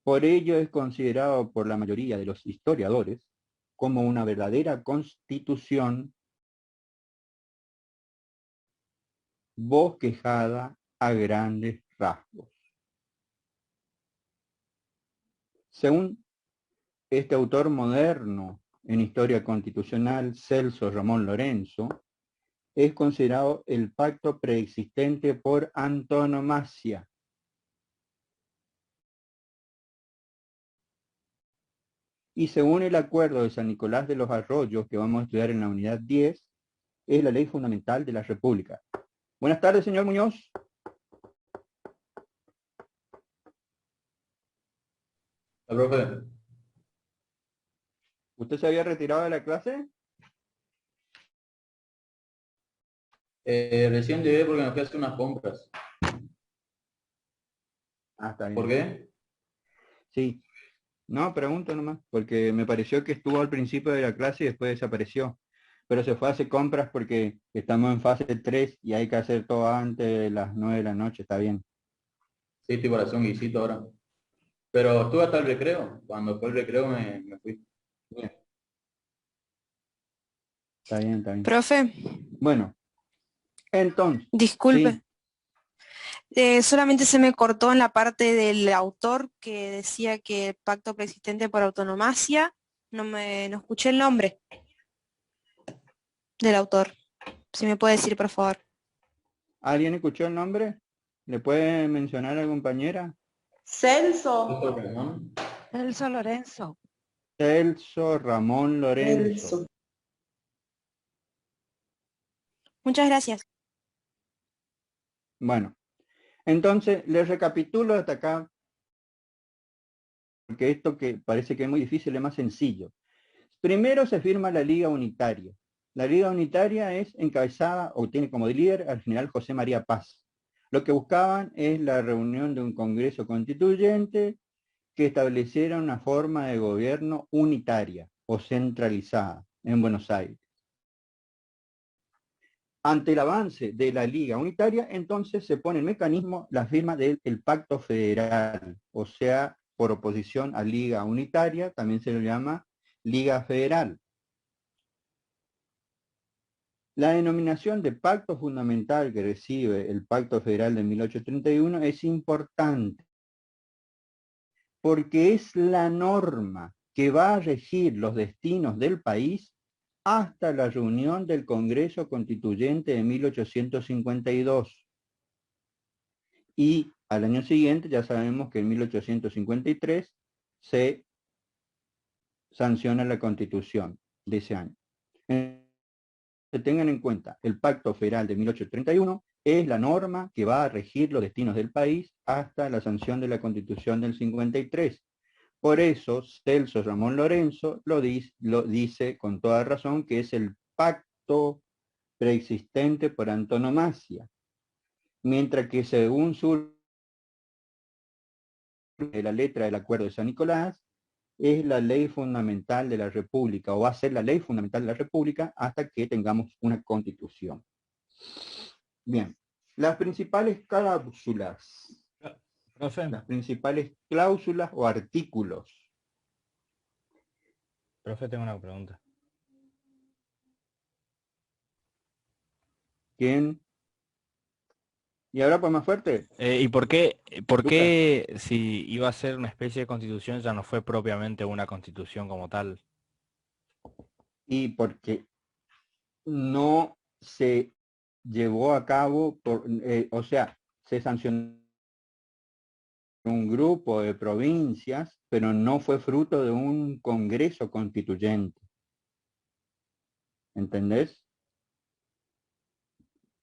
Por ello es considerado por la mayoría de los historiadores como una verdadera constitución bosquejada a grandes rasgos. Según este autor moderno en historia constitucional, Celso Ramón Lorenzo, es considerado el pacto preexistente por antonomasia. Y según el acuerdo de San Nicolás de los Arroyos, que vamos a estudiar en la unidad 10, es la ley fundamental de la República. Buenas tardes, señor Muñoz. Profe. ¿Usted se había retirado de la clase? Recién llegué porque me fui a hacer unas compras. Ah, está bien. ¿Por qué? Sí. No, pregunto nomás, porque me pareció que estuvo al principio de la clase y después desapareció. Pero se fue a hacer compras porque estamos en fase 3 y hay que hacer todo antes de las 9 de la noche, está bien. Sí, estoy para hacer un guisito ahora. Pero estuve hasta el recreo. Cuando fue el recreo me fui. Bien. Está bien, está bien. Profe, Bueno, entonces. disculpe. Sí, Solamente se me cortó en la parte del autor que decía que el pacto preexistente por autonomacia, no escuché el nombre del autor. Si me puede decir, por favor. ¿alguien escuchó el nombre? ¿Le puede mencionar a la compañera? Celso. Celso Lorenzo. Celso Ramón Lorenzo. Celso. Muchas gracias. Bueno, entonces les recapitulo hasta acá, porque esto que parece que es muy difícil es más sencillo. Primero se firma la Liga Unitaria. La Liga Unitaria es encabezada o tiene como líder al general José María Paz. Lo que buscaban es la reunión de un Congreso Constituyente que estableciera una forma de gobierno unitaria o centralizada en Buenos Aires. Ante el avance de la Liga Unitaria, entonces se pone en mecanismo la firma del Pacto Federal, o sea, por oposición a Liga Unitaria, también se lo llama Liga Federal. La denominación de pacto fundamental que recibe el Pacto Federal de 1831 es importante, porque es la norma que va a regir los destinos del país hasta la reunión del Congreso Constituyente de 1852. Y al año siguiente ya sabemos que en 1853 se sanciona la Constitución de ese año. Tengan en cuenta, el Pacto Federal de 1831 es la norma que va a regir los destinos del país hasta la sanción de la Constitución del 53. Por eso, Celso Ramón Lorenzo lo dice con toda razón que es el pacto preexistente por antonomasia, mientras que según su la letra del Acuerdo de San Nicolás, es la ley fundamental de la República, o va a ser la ley fundamental de la República hasta que tengamos una Constitución. Bien, las principales cláusulas, las principales cláusulas o artículos. Profe, tengo una pregunta. ¿Quién? ¿Y ahora pues más fuerte? ¿Y por qué si iba a ser una especie de constitución ya no fue propiamente una constitución como tal? Y porque no se llevó a cabo, o sea, se sancionó un grupo de provincias, pero no fue fruto de un Congreso Constituyente. ¿Entendés?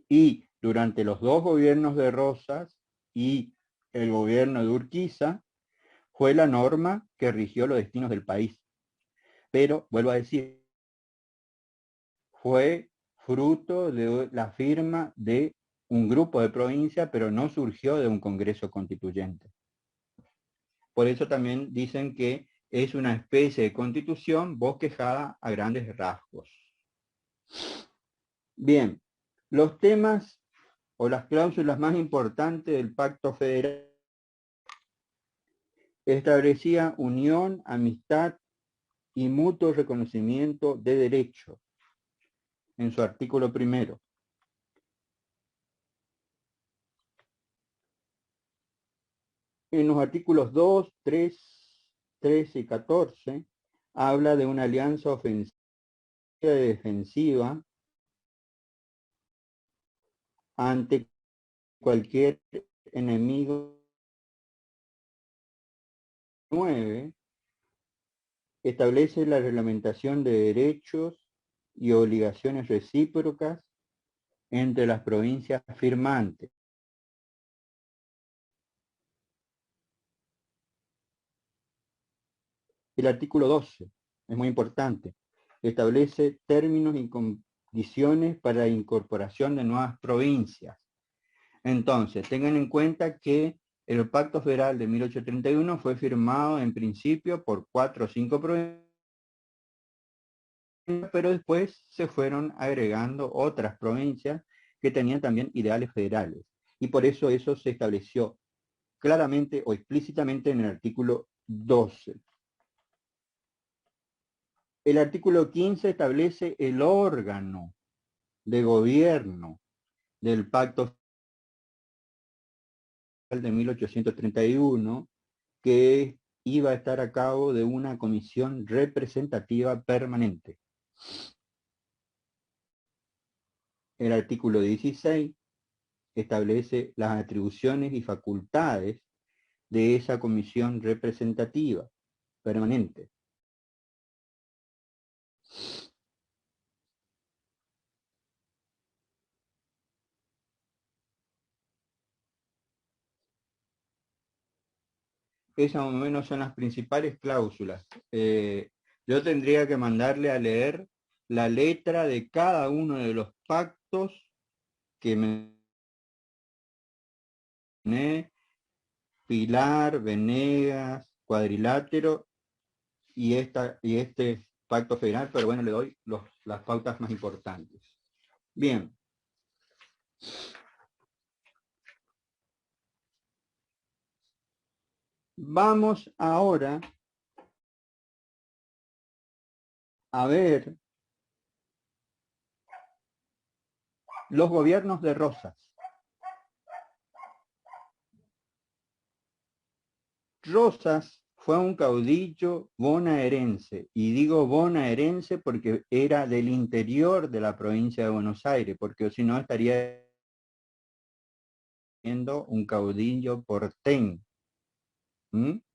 Y durante los dos gobiernos de Rosas y el gobierno de Urquiza, fue la norma que rigió los destinos del país. Pero, vuelvo a decir, fue fruto de la firma de un grupo de provincias, pero no surgió de un Congreso Constituyente. Por eso también dicen que es una especie de constitución bosquejada a grandes rasgos. Bien, los temas o las cláusulas más importantes del Pacto Federal establecía unión, amistad y mutuo reconocimiento de derechos en su artículo primero. En los artículos 2, 3, 13 y 14 habla de una alianza ofensiva y defensiva ante cualquier enemigo. 9 establece la reglamentación de derechos y obligaciones recíprocas entre las provincias firmantes. El artículo 12 es muy importante. Establece términos y condiciones para la incorporación de nuevas provincias. Entonces, tengan en cuenta que el Pacto Federal de 1831 fue firmado en principio por 4 o 5 provincias, pero después se fueron agregando otras provincias que tenían también ideales federales. Y por eso se estableció claramente o explícitamente en el artículo 12. El artículo 15 establece el órgano de gobierno del Pacto de 1831, que iba a estar a cabo de una comisión representativa permanente. El artículo 16 establece las atribuciones y facultades de esa comisión representativa permanente. Esas más o menos son las principales cláusulas. Yo tendría que mandarle a leer la letra de cada uno de los pactos que me Pilar, Venegas, Cuadrilátero y este pacto federal, pero bueno, le doy las pautas más importantes. Bien. Vamos ahora a ver los gobiernos de Rosas. Rosas fue un caudillo bonaerense, y digo bonaerense porque era del interior de la provincia de Buenos Aires, porque si no estaría siendo un caudillo porteño.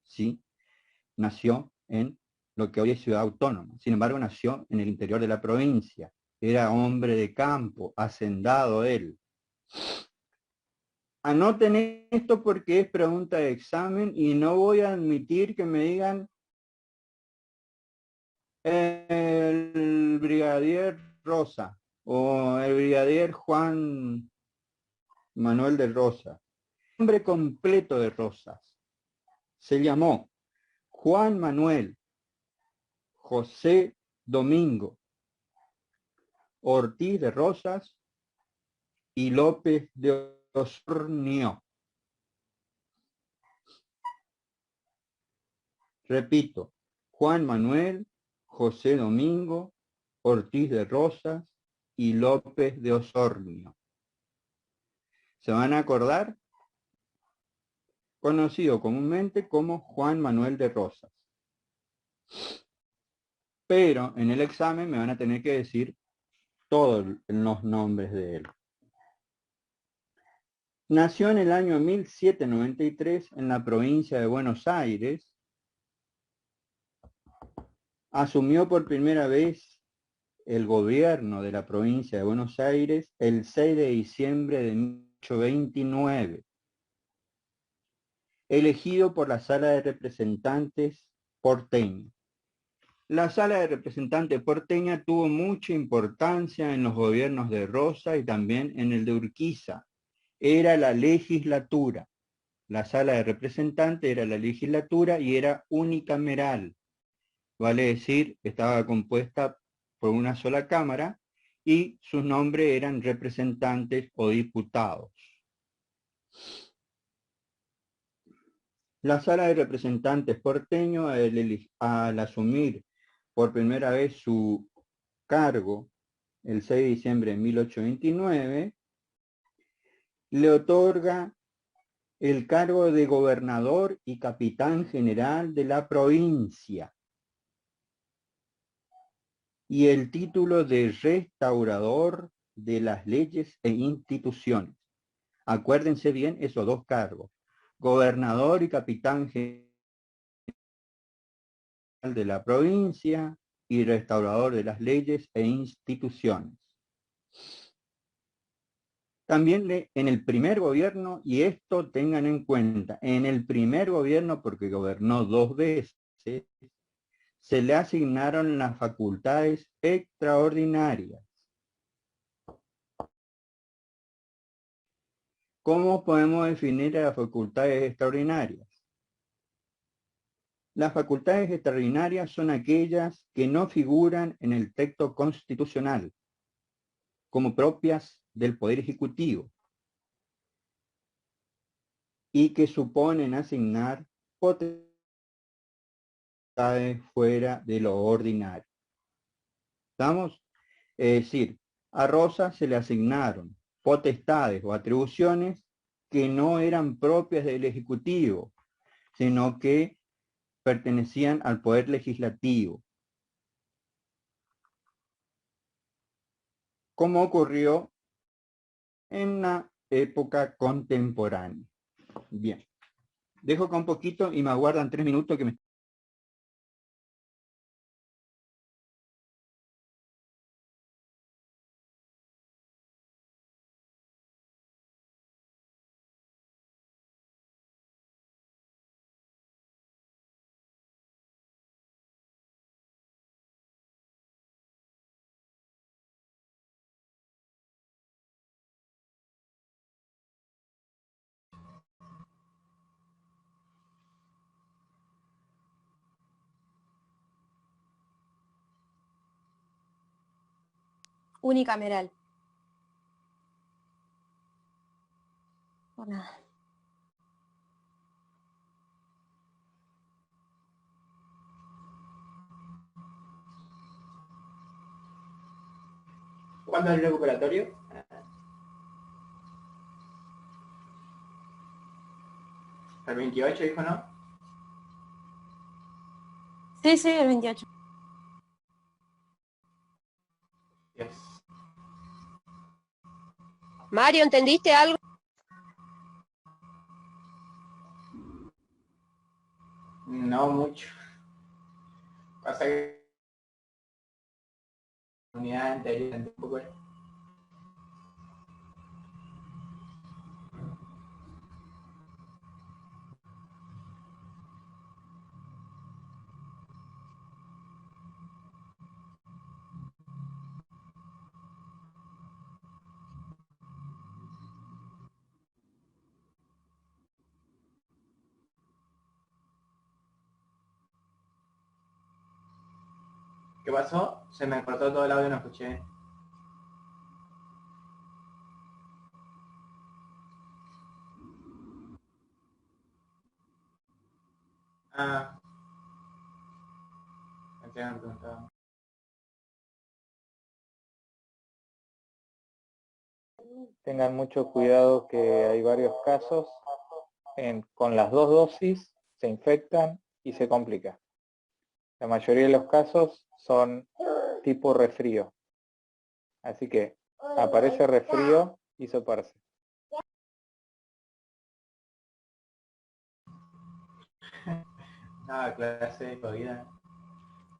Sí, nació en lo que hoy es Ciudad Autónoma, sin embargo nació en el interior de la provincia, era hombre de campo, hacendado él. Anoten esto porque es pregunta de examen y no voy a admitir que me digan el brigadier Rosa o el brigadier Juan Manuel de Rosa. El nombre completo de Rosas se llamó Juan Manuel José Domingo Ortiz de Rosas y López de Osornio. Repito, Juan Manuel José Domingo Ortiz de Rosas y López de Osornio. ¿Se van a acordar? Conocido comúnmente como Juan Manuel de Rosas. Pero en el examen me van a tener que decir todos los nombres de él. Nació en el año 1793 en la provincia de Buenos Aires. Asumió por primera vez el gobierno de la provincia de Buenos Aires el 6 de diciembre de 1829. Elegido por la Sala de Representantes porteña. La Sala de Representantes porteña tuvo mucha importancia en los gobiernos de Rosa y también en el de Urquiza. Era la legislatura. La Sala de Representantes era la legislatura y era unicameral. Vale decir, estaba compuesta por una sola cámara y sus nombres eran representantes o diputados. La Sala de Representantes porteño, al asumir por primera vez su cargo el 6 de diciembre de 1829, le otorga el cargo de gobernador y capitán general de la provincia y el título de restaurador de las leyes e instituciones. Acuérdense bien esos dos cargos, gobernador y capitán general de la provincia y restaurador de las leyes e instituciones. También en el primer gobierno, y esto tengan en cuenta, en el primer gobierno, porque gobernó 2 veces, se le asignaron las facultades extraordinarias. ¿Cómo podemos definir las facultades extraordinarias? Las facultades extraordinarias son aquellas que no figuran en el texto constitucional, como propias del Poder Ejecutivo, y que suponen asignar potestades fuera de lo ordinario. ¿Estamos? Es decir, a Rosa se le asignaron potestades o atribuciones que no eran propias del Ejecutivo, sino que pertenecían al Poder Legislativo, como ocurrió en la época contemporánea. Bien, dejo acá un poquito y me aguardan 3 minutos que me... Unicameral. Por nada. ¿Cuándo es el recuperatorio? El 28, dijo, ¿no? Sí, sí, el 28. Yes. Mario, ¿entendiste algo? No mucho. Pasa que la unidad anterior un poco. ¿Qué pasó? Se me cortó todo el audio, no escuché. Ah, entiendo, preguntaba. Tengan mucho cuidado que hay varios casos con las 2 dosis se infectan y se complica. La mayoría de los casos son tipo resfrío. Así que aparece resfrío y soparse. Nada, clase de COVID.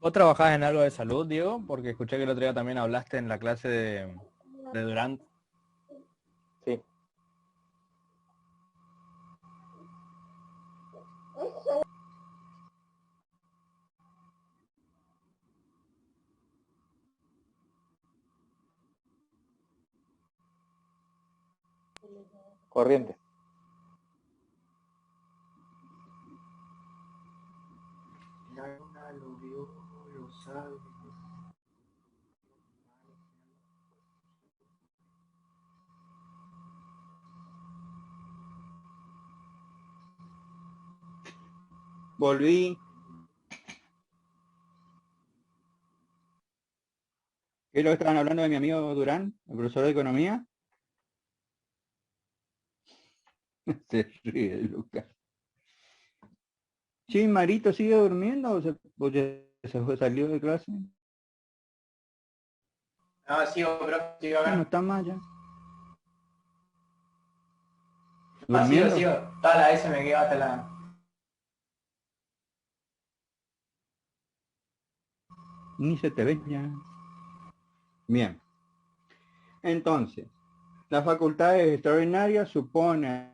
¿Vos trabajás en algo de salud, Diego? Porque escuché que el otro día también hablaste en la clase de Durant. Sí. Corriente. La luna lo vio, lo sabe. Volví. ¿Qué es lo que estaban hablando de mi amigo Durán, el profesor de economía? Se ríe, Lucas. Sí, Marito sigue durmiendo o salió de clase. No, sigo, pero sigo No acá. está mal ya. No, sigo, Durmiendo. sigo. Toda la vez me quedo hasta la... Ni se te ve ya. Bien. Entonces, las facultades extraordinarias suponen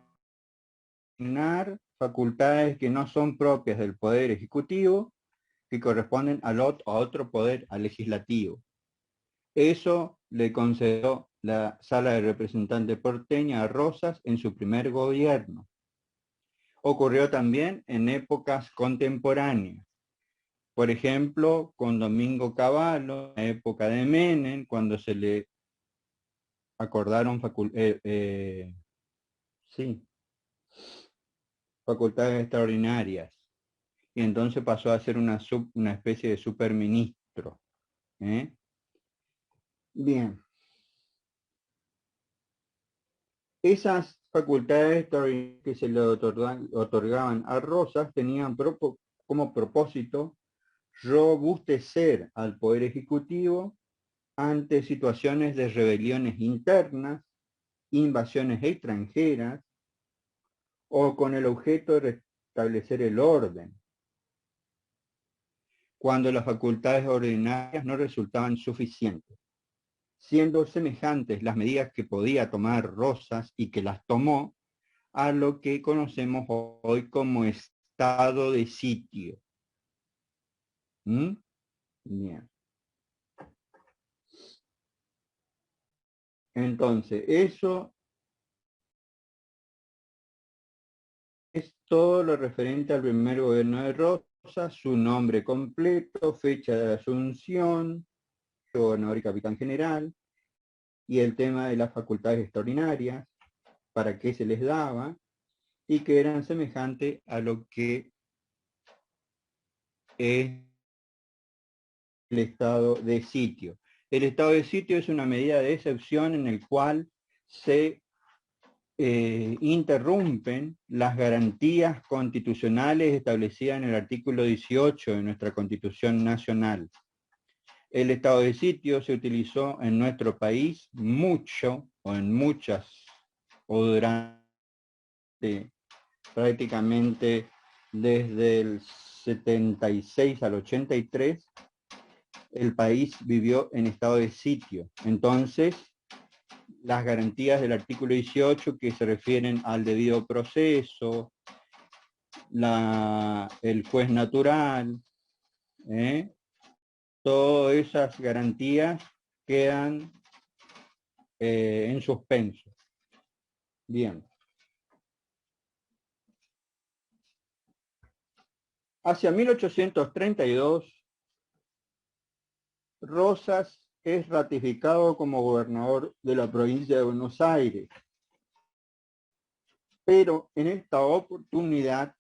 facultades que no son propias del Poder Ejecutivo, que corresponden a otro poder, al legislativo. Eso le concedió la Sala de Representantes porteña a Rosas en su primer gobierno. Ocurrió también en épocas contemporáneas. Por ejemplo, con Domingo Cavallo, en la época de Menem, cuando se le acordaron facultades extraordinarias. Y entonces pasó a ser una especie de superministro. ¿Eh? Bien. Esas facultades que se le otorgaban a Rosas tenían como propósito robustecer al Poder Ejecutivo ante situaciones de rebeliones internas, invasiones extranjeras o con el objeto de restablecer el orden, cuando las facultades ordinarias no resultaban suficientes, siendo semejantes las medidas que podía tomar Rosas y que las tomó a lo que conocemos hoy como estado de sitio. ¿Mm? Bien. Entonces, eso es todo lo referente al primer gobierno de Rosas, su nombre completo, fecha de asunción, gobernador y capitán general, y el tema de las facultades extraordinarias, para qué se les daba, y que eran semejantes a lo que es el estado de sitio. El estado de sitio es una medida de excepción en el cual se interrumpen las garantías constitucionales establecidas en el artículo 18 de nuestra Constitución Nacional. El estado de sitio se utilizó en nuestro país mucho, o en muchas, o durante prácticamente desde el 76 al 83, el país vivió en estado de sitio. Entonces, las garantías del artículo 18 que se refieren al debido proceso, el juez natural, todas esas garantías quedan en suspenso. Bien. Hacia 1832, Rosas es ratificado como gobernador de la provincia de Buenos Aires, pero en esta oportunidad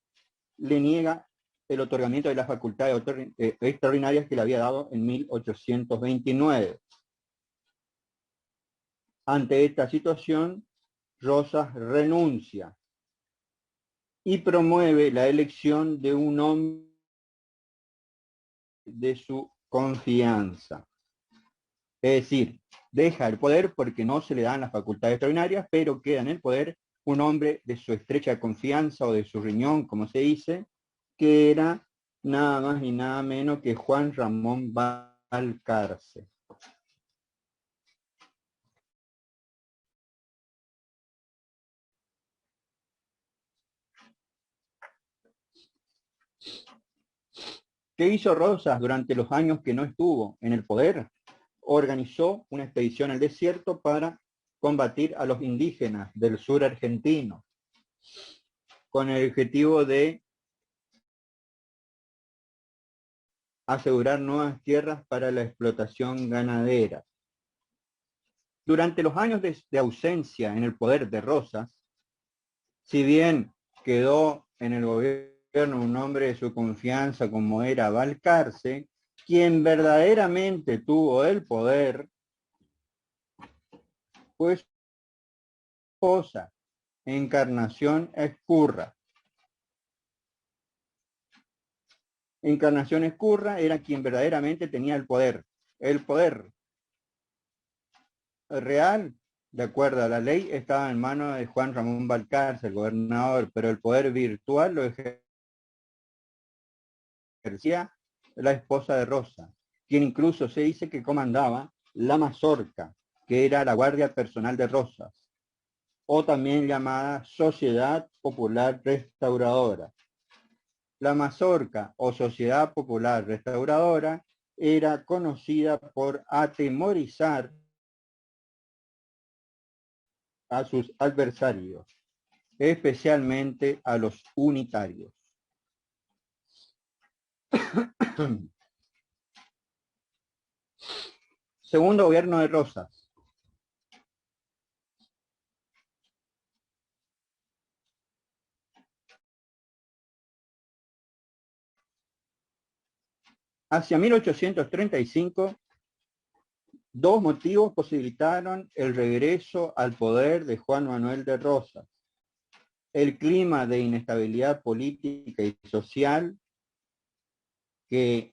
le niega el otorgamiento de las facultades extraordinarias que le había dado en 1829. Ante esta situación, Rosas renuncia y promueve la elección de un hombre de su confianza. Es decir, deja el poder porque no se le dan las facultades extraordinarias, pero queda en el poder un hombre de su estrecha confianza o de su riñón, como se dice, que era nada más y nada menos que Juan Ramón Balcarce. ¿Qué hizo Rosas durante los años que no estuvo en el poder? Organizó una expedición al desierto para combatir a los indígenas del sur argentino, con el objetivo de asegurar nuevas tierras para la explotación ganadera. Durante los años de ausencia en el poder de Rosas, si bien quedó en el gobierno un hombre de su confianza como era Balcarce, quien verdaderamente tuvo el poder fue su esposa, Encarnación Ezcurra. Encarnación Ezcurra era quien verdaderamente tenía el poder. El poder real, de acuerdo a la ley, estaba en manos de Juan Ramón Balcarce, el gobernador, pero el poder virtual lo ejercía la esposa de Rosa, quien incluso se dice que comandaba la Mazorca, que era la guardia personal de Rosas, o también llamada Sociedad Popular Restauradora. La Mazorca o Sociedad Popular Restauradora era conocida por atemorizar a sus adversarios, especialmente a los unitarios. Segundo gobierno de Rosas. Hacia 1835, dos motivos posibilitaron el regreso al poder de Juan Manuel de Rosas: el clima de inestabilidad política y social en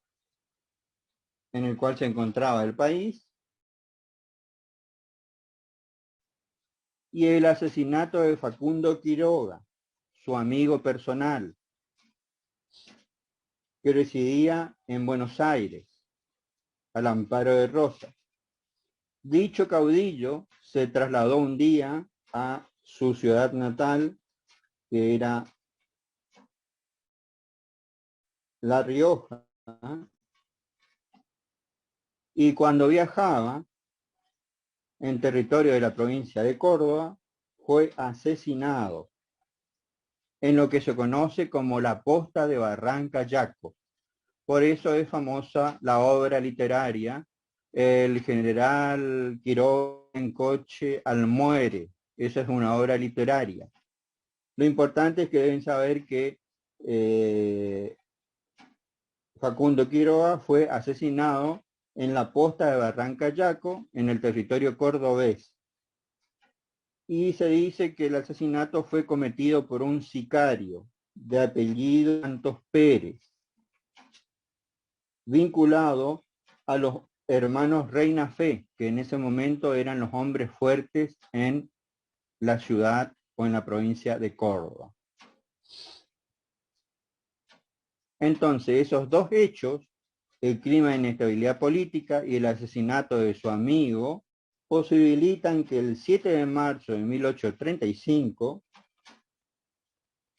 el cual se encontraba el país, y el asesinato de Facundo Quiroga, su amigo personal, que residía en Buenos Aires, al amparo de Rosas. Dicho caudillo se trasladó un día a su ciudad natal, que era La Rioja, y cuando viajaba en territorio de la provincia de Córdoba, fue asesinado en lo que se conoce como la posta de Barranca Yaco. Por eso es famosa la obra literaria el general Quiroga en coche al muere. Esa es una obra literaria. Lo importante es que deben saber que Facundo Quiroga fue asesinado en la posta de Barranca Yaco, en el territorio cordobés. Y se dice que el asesinato fue cometido por un sicario de apellido Santos Pérez, vinculado a los hermanos Reina Fe, que en ese momento eran los hombres fuertes en la ciudad o en la provincia de Córdoba. Entonces, esos dos hechos, el clima de inestabilidad política y el asesinato de su amigo, posibilitan que el 7 de marzo de 1835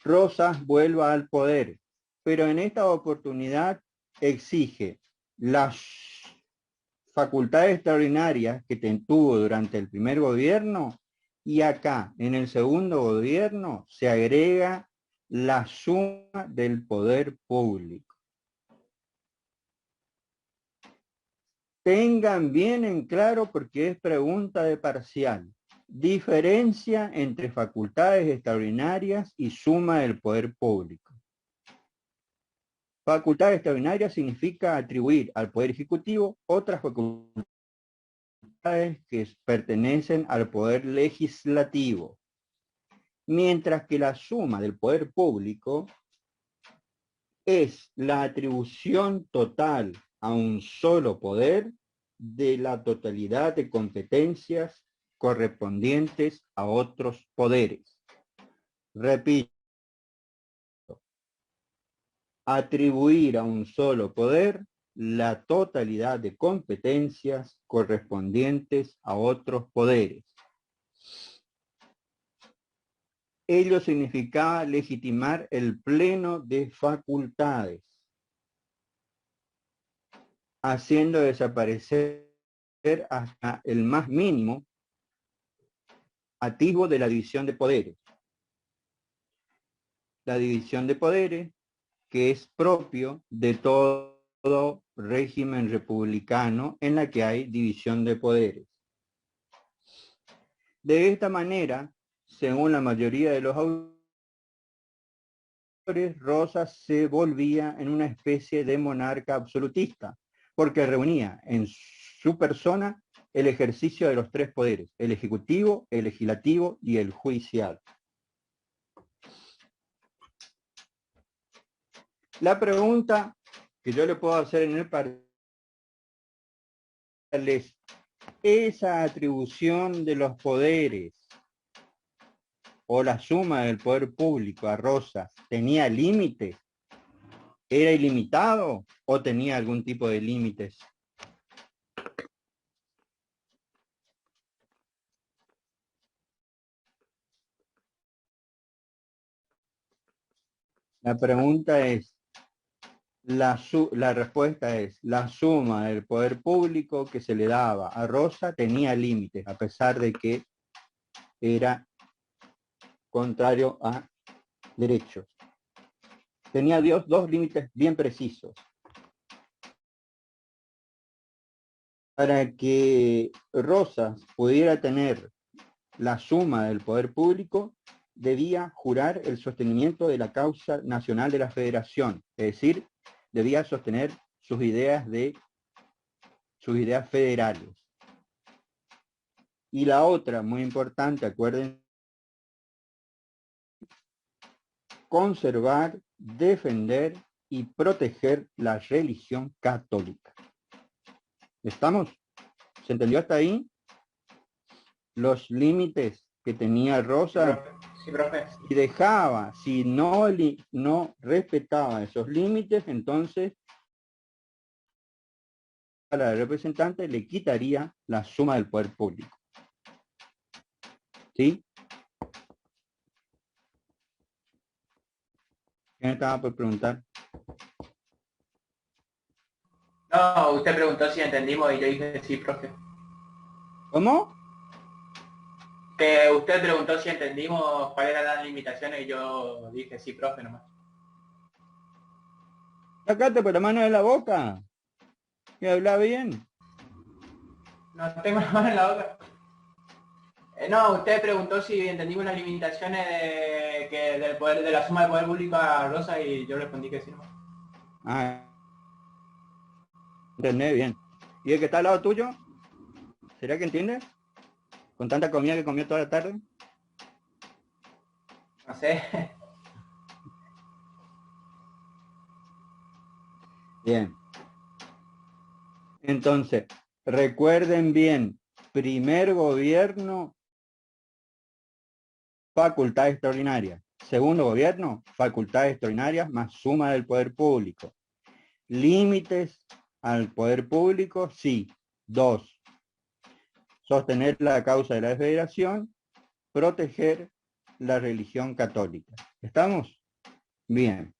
Rosas vuelva al poder, pero en esta oportunidad exige las facultades extraordinarias que tuvo durante el primer gobierno, y acá en el segundo gobierno se agrega la suma del poder público. Tengan bien en claro, porque es pregunta de parcial, diferencia entre facultades extraordinarias y suma del poder público. Facultad extraordinaria significa atribuir al Poder Ejecutivo otras facultades que pertenecen al Poder Legislativo, mientras que la suma del poder público es la atribución total a un solo poder de la totalidad de competencias correspondientes a otros poderes. Repito, atribuir a un solo poder la totalidad de competencias correspondientes a otros poderes. Ello significaba legitimar el pleno de facultades, haciendo desaparecer hasta el más mínimo atisbo de la división de poderes. La división de poderes que es propio de todo régimen republicano en la que hay división de poderes. De esta manera, según la mayoría de los autores, Rosas se volvía en una especie de monarca absolutista, porque reunía en su persona el ejercicio de los tres poderes: el ejecutivo, el legislativo y el judicial. La pregunta que yo le puedo hacer en el parcial es: ¿esa atribución de los poderes o la suma del poder público a Rosas tenía límites? ¿Era ilimitado o tenía algún tipo de límites? La pregunta es, la respuesta es: la suma del poder público que se le daba a Rosa tenía límites, a pesar de que era contrario a derechos. Tenía dos límites bien precisos. Para que Rosas pudiera tener la suma del poder público, debía jurar el sostenimiento de la causa nacional de la federación, es decir, debía sostener sus ideas federales. Y la otra, muy importante, acuérdense, conservar, defender y proteger la religión católica. ¿Estamos? ¿Se entendió hasta ahí? Los límites que tenía Rosa. Sí, profe. Y dejaba, si no respetaba esos límites, entonces a la representante le quitaría la suma del poder público. ¿Sí? ¿Quién estaba por preguntar? No, usted preguntó si entendimos y yo dije sí, profe. ¿Cómo? Que usted preguntó si entendimos cuáles eran las limitaciones y yo dije sí, profe, nomás. Sacate por la mano de la boca. Y habla bien. No tengo la mano en la boca. No, usted preguntó si entendimos las limitaciones del poder, de la suma del poder público a Rosa y yo respondí que sí. ¿No? Ah, entendé bien. ¿Y el que está al lado tuyo? ¿Será que entiende? Con tanta comida que comió toda la tarde. No sé. Bien. Entonces, recuerden bien, primer gobierno, facultades extraordinarias. Segundo gobierno, facultades extraordinarias más suma del poder público. Límites al poder público, sí. 2. Sostener la causa de la federación, proteger la religión católica. ¿Estamos? Bien.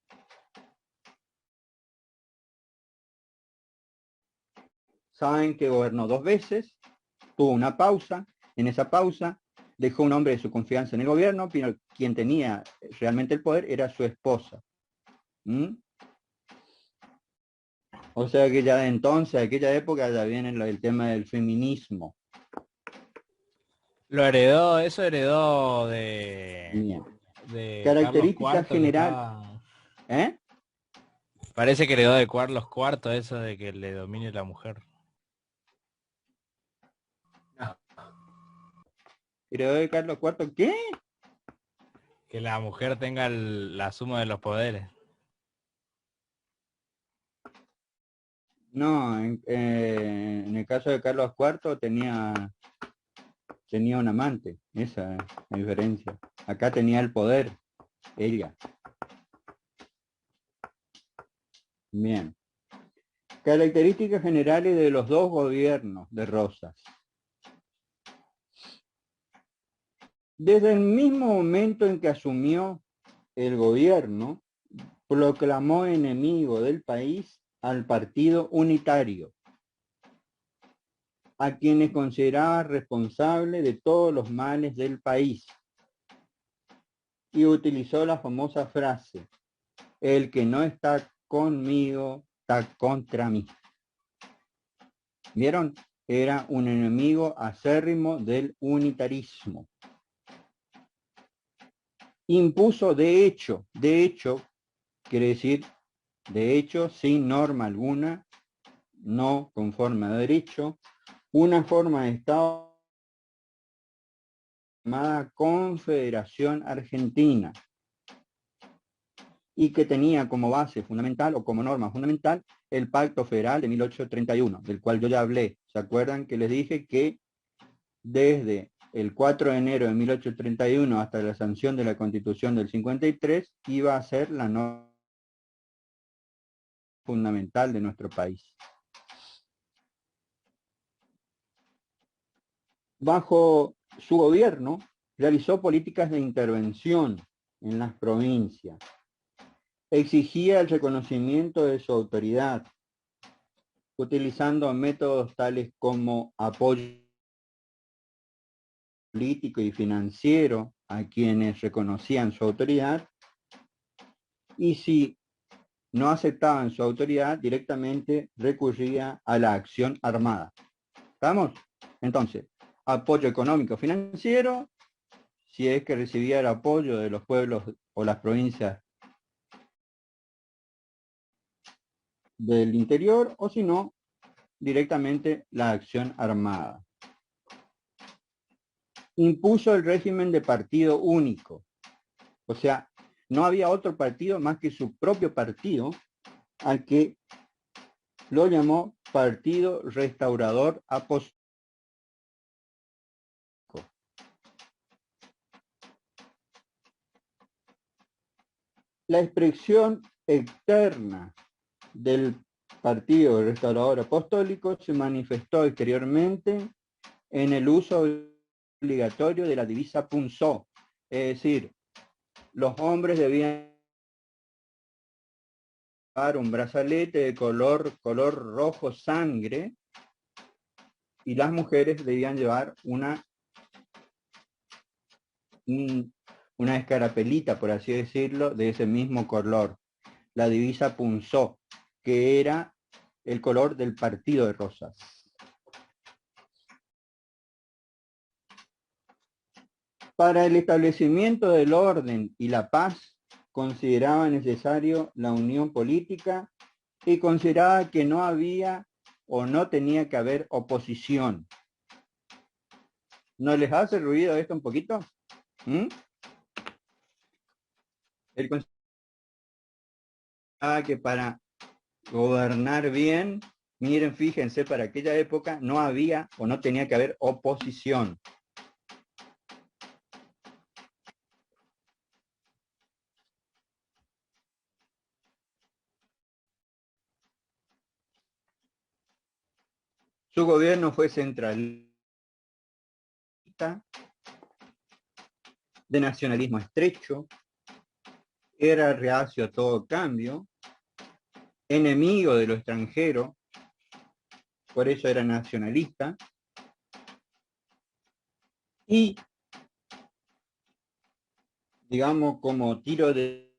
Saben que gobernó 2 veces, tuvo una pausa, en esa pausa dejó un hombre de su confianza en el gobierno, pero quien tenía realmente el poder era su esposa. ¿Mm? O sea que ya de entonces, aquella época, ya viene el tema del feminismo. Eso heredó Bien. de Característica Carlos IV, general. ¿Eh? Parece que heredó de Carlos IV eso de que le domine la mujer. ¿Heredó de Carlos IV qué? Que la mujer tenga la suma de los poderes. No, en el caso de Carlos IV tenía un amante, esa es la diferencia. Acá tenía el poder, ella. Bien. Características generales de los 2 gobiernos de Rosas. Desde el mismo momento en que asumió el gobierno, proclamó enemigo del país al Partido Unitario, a quienes consideraba responsable de todos los males del país. Y utilizó la famosa frase, el que no está conmigo está contra mí. ¿Vieron? Era un enemigo acérrimo del unitarismo. Impuso de hecho, quiere decir, de hecho, sin norma alguna, no conforme a derecho, una forma de Estado llamada Confederación Argentina, y que tenía como base fundamental o como norma fundamental el Pacto Federal de 1831, del cual yo ya hablé. ¿Se acuerdan que les dije que desde el 4 de enero de 1831 hasta la sanción de la Constitución del 53 iba a ser la norma fundamental de nuestro país? Bajo su gobierno realizó políticas de intervención en las provincias. Exigía el reconocimiento de su autoridad, utilizando métodos tales como apoyo político y financiero a quienes reconocían su autoridad, y si no aceptaban su autoridad, directamente recurría a la acción armada. ¿Estamos? Entonces, apoyo económico financiero, si es que recibía el apoyo de los pueblos o las provincias del interior, o si no, directamente la acción armada. Impuso el régimen de partido único, o sea, no había otro partido más que su propio partido, al que lo llamó Partido Restaurador Apostólico. La expresión externa del Partido Restaurador Apostólico se manifestó exteriormente en el uso obligatorio de la divisa punzó, es decir, los hombres debían llevar un brazalete de color rojo sangre y las mujeres debían llevar una escarapelita, por así decirlo, de ese mismo color, la divisa punzó, que era el color del partido de Rosas. Para el establecimiento del orden y la paz, consideraba necesario la unión política y consideraba que no había o no tenía que haber oposición. ¿No les hace ruido esto un poquito? Él consideraba que para gobernar bien, miren, fíjense, para aquella época no había o no tenía que haber oposición. Su gobierno fue centralista, de nacionalismo estrecho, era reacio a todo cambio, enemigo de lo extranjero, por eso era nacionalista, y, digamos, como tiro de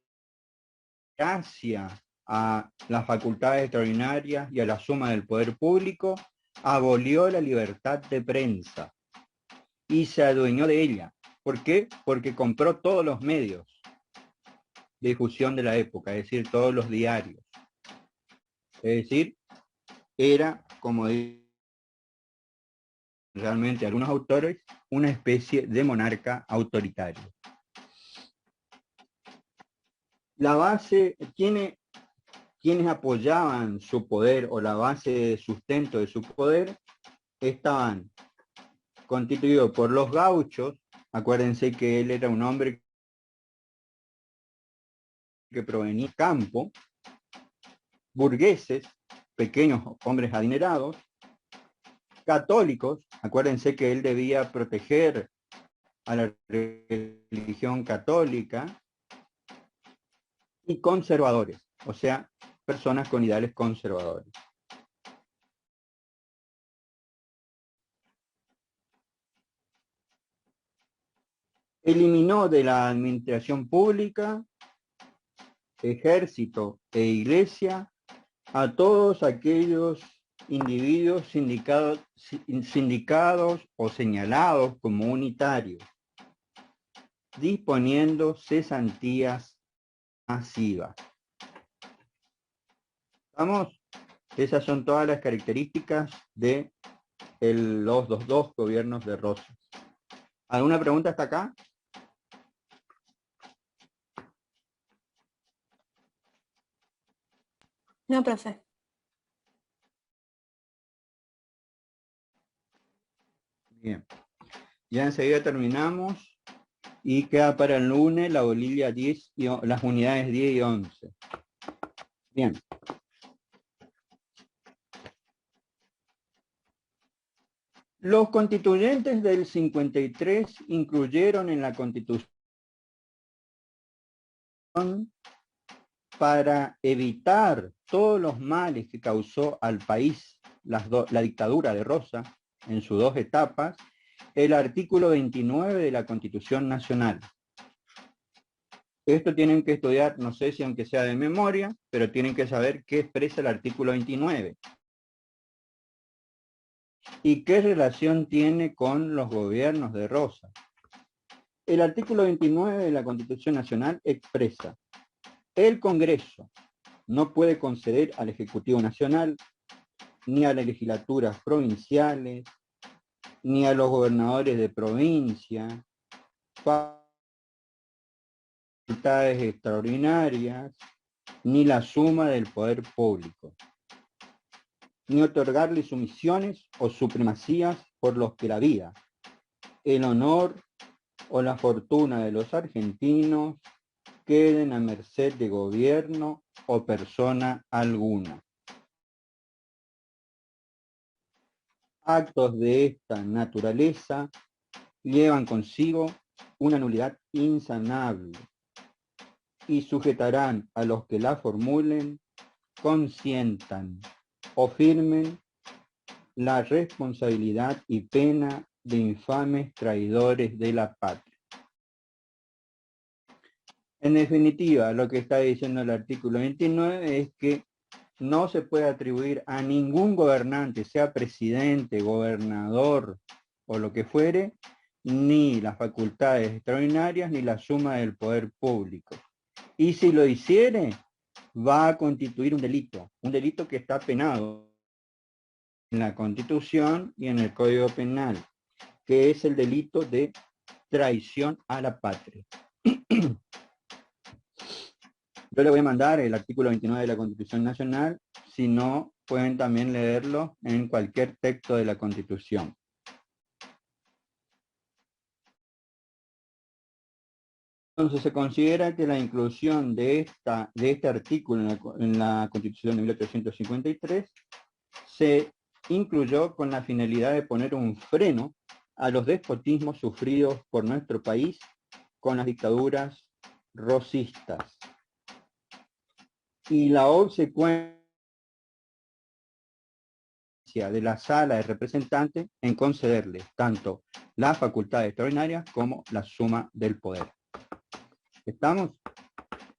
gracia a las facultades extraordinarias y a la suma del poder público, abolió la libertad de prensa y se adueñó de ella. ¿Por qué? Porque compró todos los medios de difusión de la época, es decir, todos los diarios. Es decir, era, como dicen realmente algunos autores, una especie de monarca autoritario. La base, quienes apoyaban su poder o la base de sustento de su poder estaban constituidos por los gauchos. Acuérdense que él era un hombre que provenía del campo, burgueses, pequeños hombres adinerados, católicos, acuérdense que él debía proteger a la religión católica, y conservadores, o sea, personas con ideales conservadores. Eliminó de la administración pública, ejército e iglesia a todos aquellos individuos sindicados o señalados como unitarios, disponiendo cesantías masivas. ¿Vamos? Esas son todas las características de los dos gobiernos de Rosas. ¿Alguna pregunta hasta acá? No, profe. Bien. Ya enseguida terminamos y queda para el lunes la bolilla 10 y las unidades 10 y 11. Bien. Los constituyentes del 53 incluyeron en la Constitución, para evitar todos los males que causó al país la dictadura de Rosa en sus dos etapas, el artículo 29 de la Constitución Nacional. Esto tienen que estudiar, no sé si aunque sea de memoria, pero tienen que saber qué expresa el artículo 29. ¿Y qué relación tiene con los gobiernos de Rosa? El artículo 29 de la Constitución Nacional expresa: el Congreso no puede conceder al Ejecutivo Nacional, ni a las legislaturas provinciales, ni a los gobernadores de provincia, facultades extraordinarias, ni la suma del poder público, ni otorgarle sumisiones o supremacías por los que la vida, el honor o la fortuna de los argentinos queden a merced de gobierno o persona alguna. Actos de esta naturaleza llevan consigo una nulidad insanable y sujetarán a los que la formulen, consientan o firmen la responsabilidad y pena de infames traidores de la patria. En definitiva, lo que está diciendo el artículo 29 es que no se puede atribuir a ningún gobernante, sea presidente, gobernador o lo que fuere, ni las facultades extraordinarias, ni la suma del poder público. Y si lo hiciere, va a constituir un delito que está penado en la Constitución y en el Código Penal, que es el delito de traición a la patria. Yo le voy a mandar el artículo 29 de la Constitución Nacional, si no, pueden también leerlo en cualquier texto de la Constitución. Entonces se considera que la inclusión de este artículo en la Constitución de 1853 se incluyó con la finalidad de poner un freno a los despotismos sufridos por nuestro país con las dictaduras rosistas. Y la obsecuencia de la Sala de Representantes en concederle tanto la facultad extraordinaria como la suma del poder. ¿Estamos?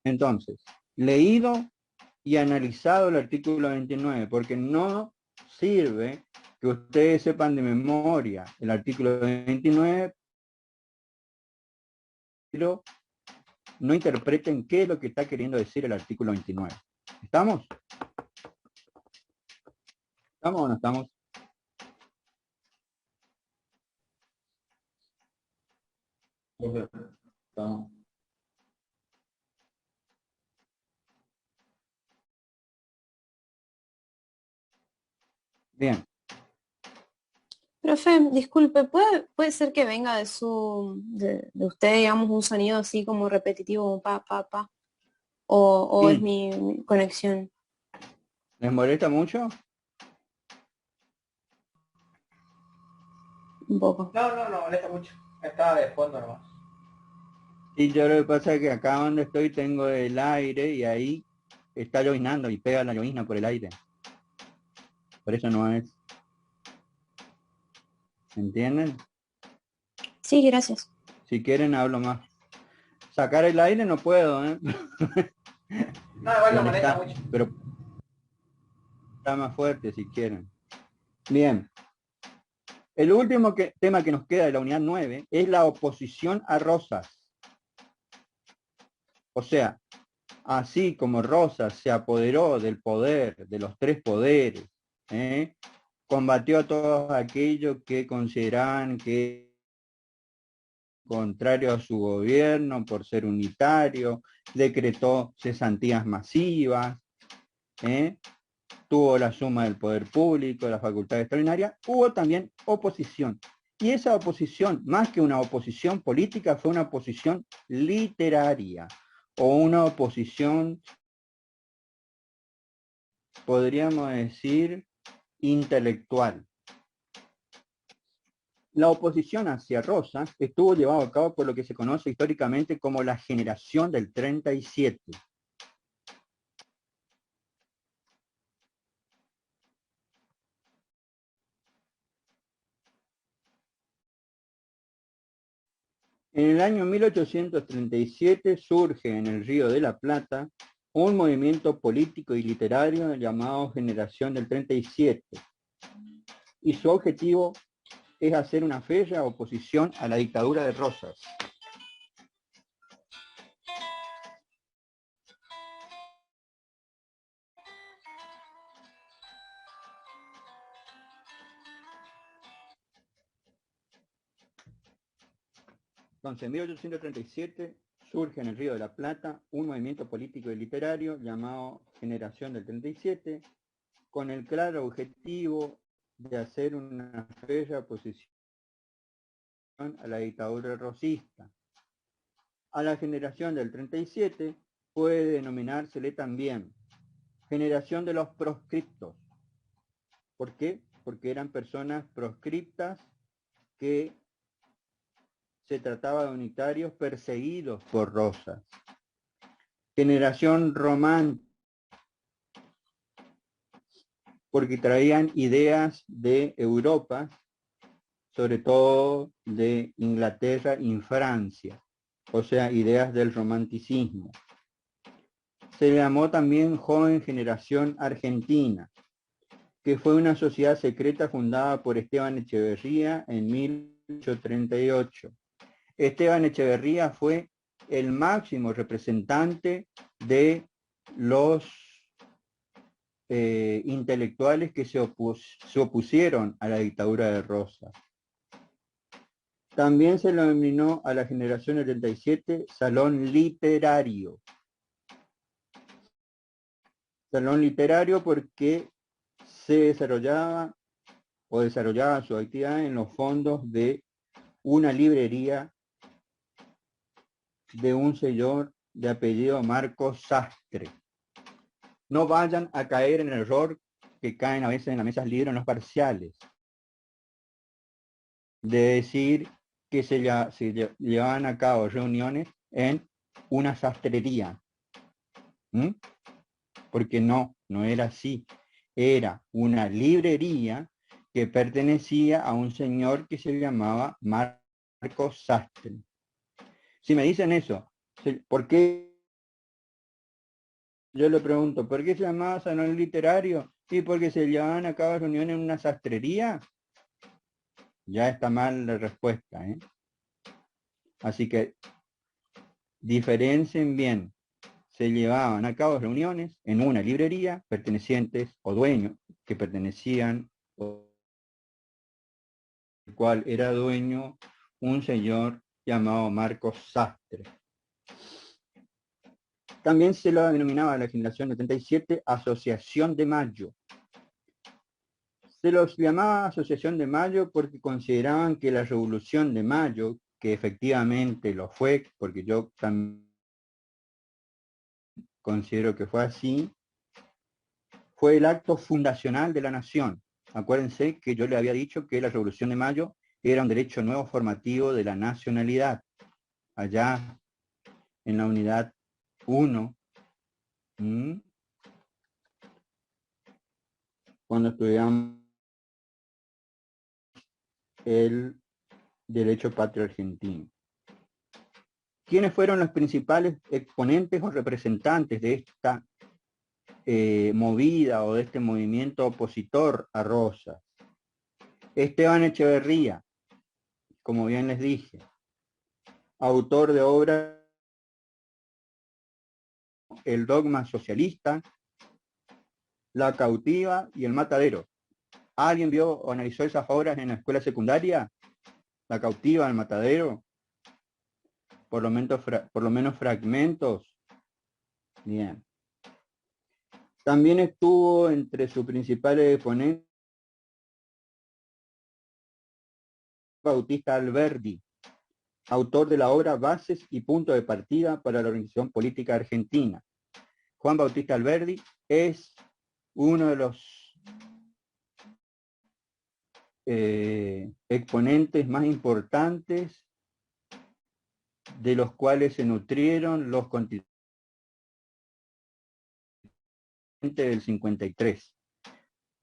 Entonces, leído y analizado el artículo 29, porque no sirve que ustedes sepan de memoria el artículo 29, pero no interpreten qué es lo que está queriendo decir el artículo 29. ¿Estamos? ¿Estamos o no estamos? Estamos. Bien. Profe, disculpe, ¿puede ser que venga de usted, digamos, un sonido así como repetitivo, como pa, pa, pa? ¿O Sí. es mi conexión? ¿Les molesta mucho? Un poco. No, molesta mucho. Estaba de fondo nomás. Sí, yo lo que pasa es que acá donde estoy tengo el aire y ahí está llovinando y pega la llovizna por el aire. Por eso no es. ¿Entienden? Sí, gracias. Si quieren hablo más. Sacar el aire no puedo, ¿eh? No, igual no molesta mucho. Pero está más fuerte si quieren. Bien. El último tema que nos queda de la unidad 9 es la oposición a Rosas. O sea, así como Rosas se apoderó del poder, de los tres poderes, combatió a todos aquellos que consideraban que contrario a su gobierno por ser unitario, decretó cesantías masivas, tuvo la suma del poder público, la facultad extraordinaria, hubo también oposición. Y esa oposición, más que una oposición política, fue una oposición literaria o una oposición, podríamos decir, intelectual. La oposición hacia Rosas estuvo llevada a cabo por lo que se conoce históricamente como la generación del 37. En el año 1837 surge en el Río de la Plata un movimiento político y literario llamado Generación del 37. Y su objetivo es hacer una férrea oposición a la dictadura de Rosas. Entonces, en 1837 surge en el Río de la Plata un movimiento político y literario llamado Generación del 37, con el claro objetivo de hacer una férrea oposición a la dictadura rosista. A la generación del 37 puede denominársele también generación de los proscriptos. ¿Por qué? Porque eran personas proscriptas que se trataba de unitarios perseguidos por Rosas. Generación romántica, porque traían ideas de Europa, sobre todo de Inglaterra y Francia, o sea, ideas del romanticismo. Se le llamó también Joven Generación Argentina, que fue una sociedad secreta fundada por Esteban Echeverría en 1838. Esteban Echeverría fue el máximo representante de los intelectuales que se opusieron a la dictadura de Rosas. También se lo denominó a la generación 87 Salón Literario. Salón Literario porque se desarrollaba su actividad en los fondos de una librería de un señor de apellido Marcos Sastre. No vayan a caer en el error que caen a veces en las mesas libres en los parciales, de decir que se llevaban a cabo reuniones en una sastrería. Porque no era así. Era una librería que pertenecía a un señor que se llamaba Marcos Sastre. Si me dicen eso, ¿por qué? Yo le pregunto, ¿por qué se llamaba Salón Literario? ¿Y porque se llevaban a cabo reuniones en una sastrería? Ya está mal la respuesta, ¿eh? Así que diferencien bien. Se llevaban a cabo reuniones en una librería pertenecientes o dueños que pertenecían, el cual era dueño un señor llamado Marcos Sastre. También se lo denominaba a la generación del 37 Asociación de Mayo. Se los llamaba Asociación de Mayo porque consideraban que la Revolución de Mayo, que efectivamente lo fue, porque yo también considero que fue así, fue el acto fundacional de la nación. Acuérdense que yo le había dicho que la Revolución de Mayo era un derecho nuevo formativo de la nacionalidad. Allá en la unidad 1, cuando estudiamos el derecho patrio argentino. ¿Quiénes fueron los principales exponentes o representantes de esta movida o de este movimiento opositor a Rosas? Esteban Echeverría, como bien les dije, autor de obras El dogma socialista, La cautiva y El matadero. ¿Alguien vio o analizó esas obras en la escuela secundaria? La cautiva, El matadero. Por lo menos fragmentos. Bien. También estuvo entre sus principales exponentes Bautista Alberdi, autor de la obra Bases y Punto de Partida para la Organización Política Argentina. Juan Bautista Alberdi es uno de los exponentes más importantes de los cuales se nutrieron los constituyentes del 53.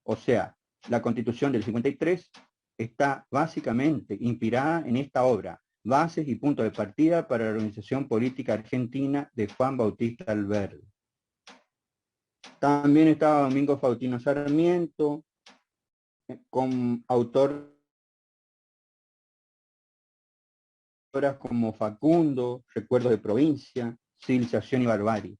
O sea, la Constitución del 53 está básicamente inspirada en esta obra, Bases y Punto de Partida para la Organización Política Argentina de Juan Bautista Alberdi. También estaba Domingo Faustino Sarmiento, con autor de obras como Facundo, Recuerdos de Provincia, Civilización y Barbarie.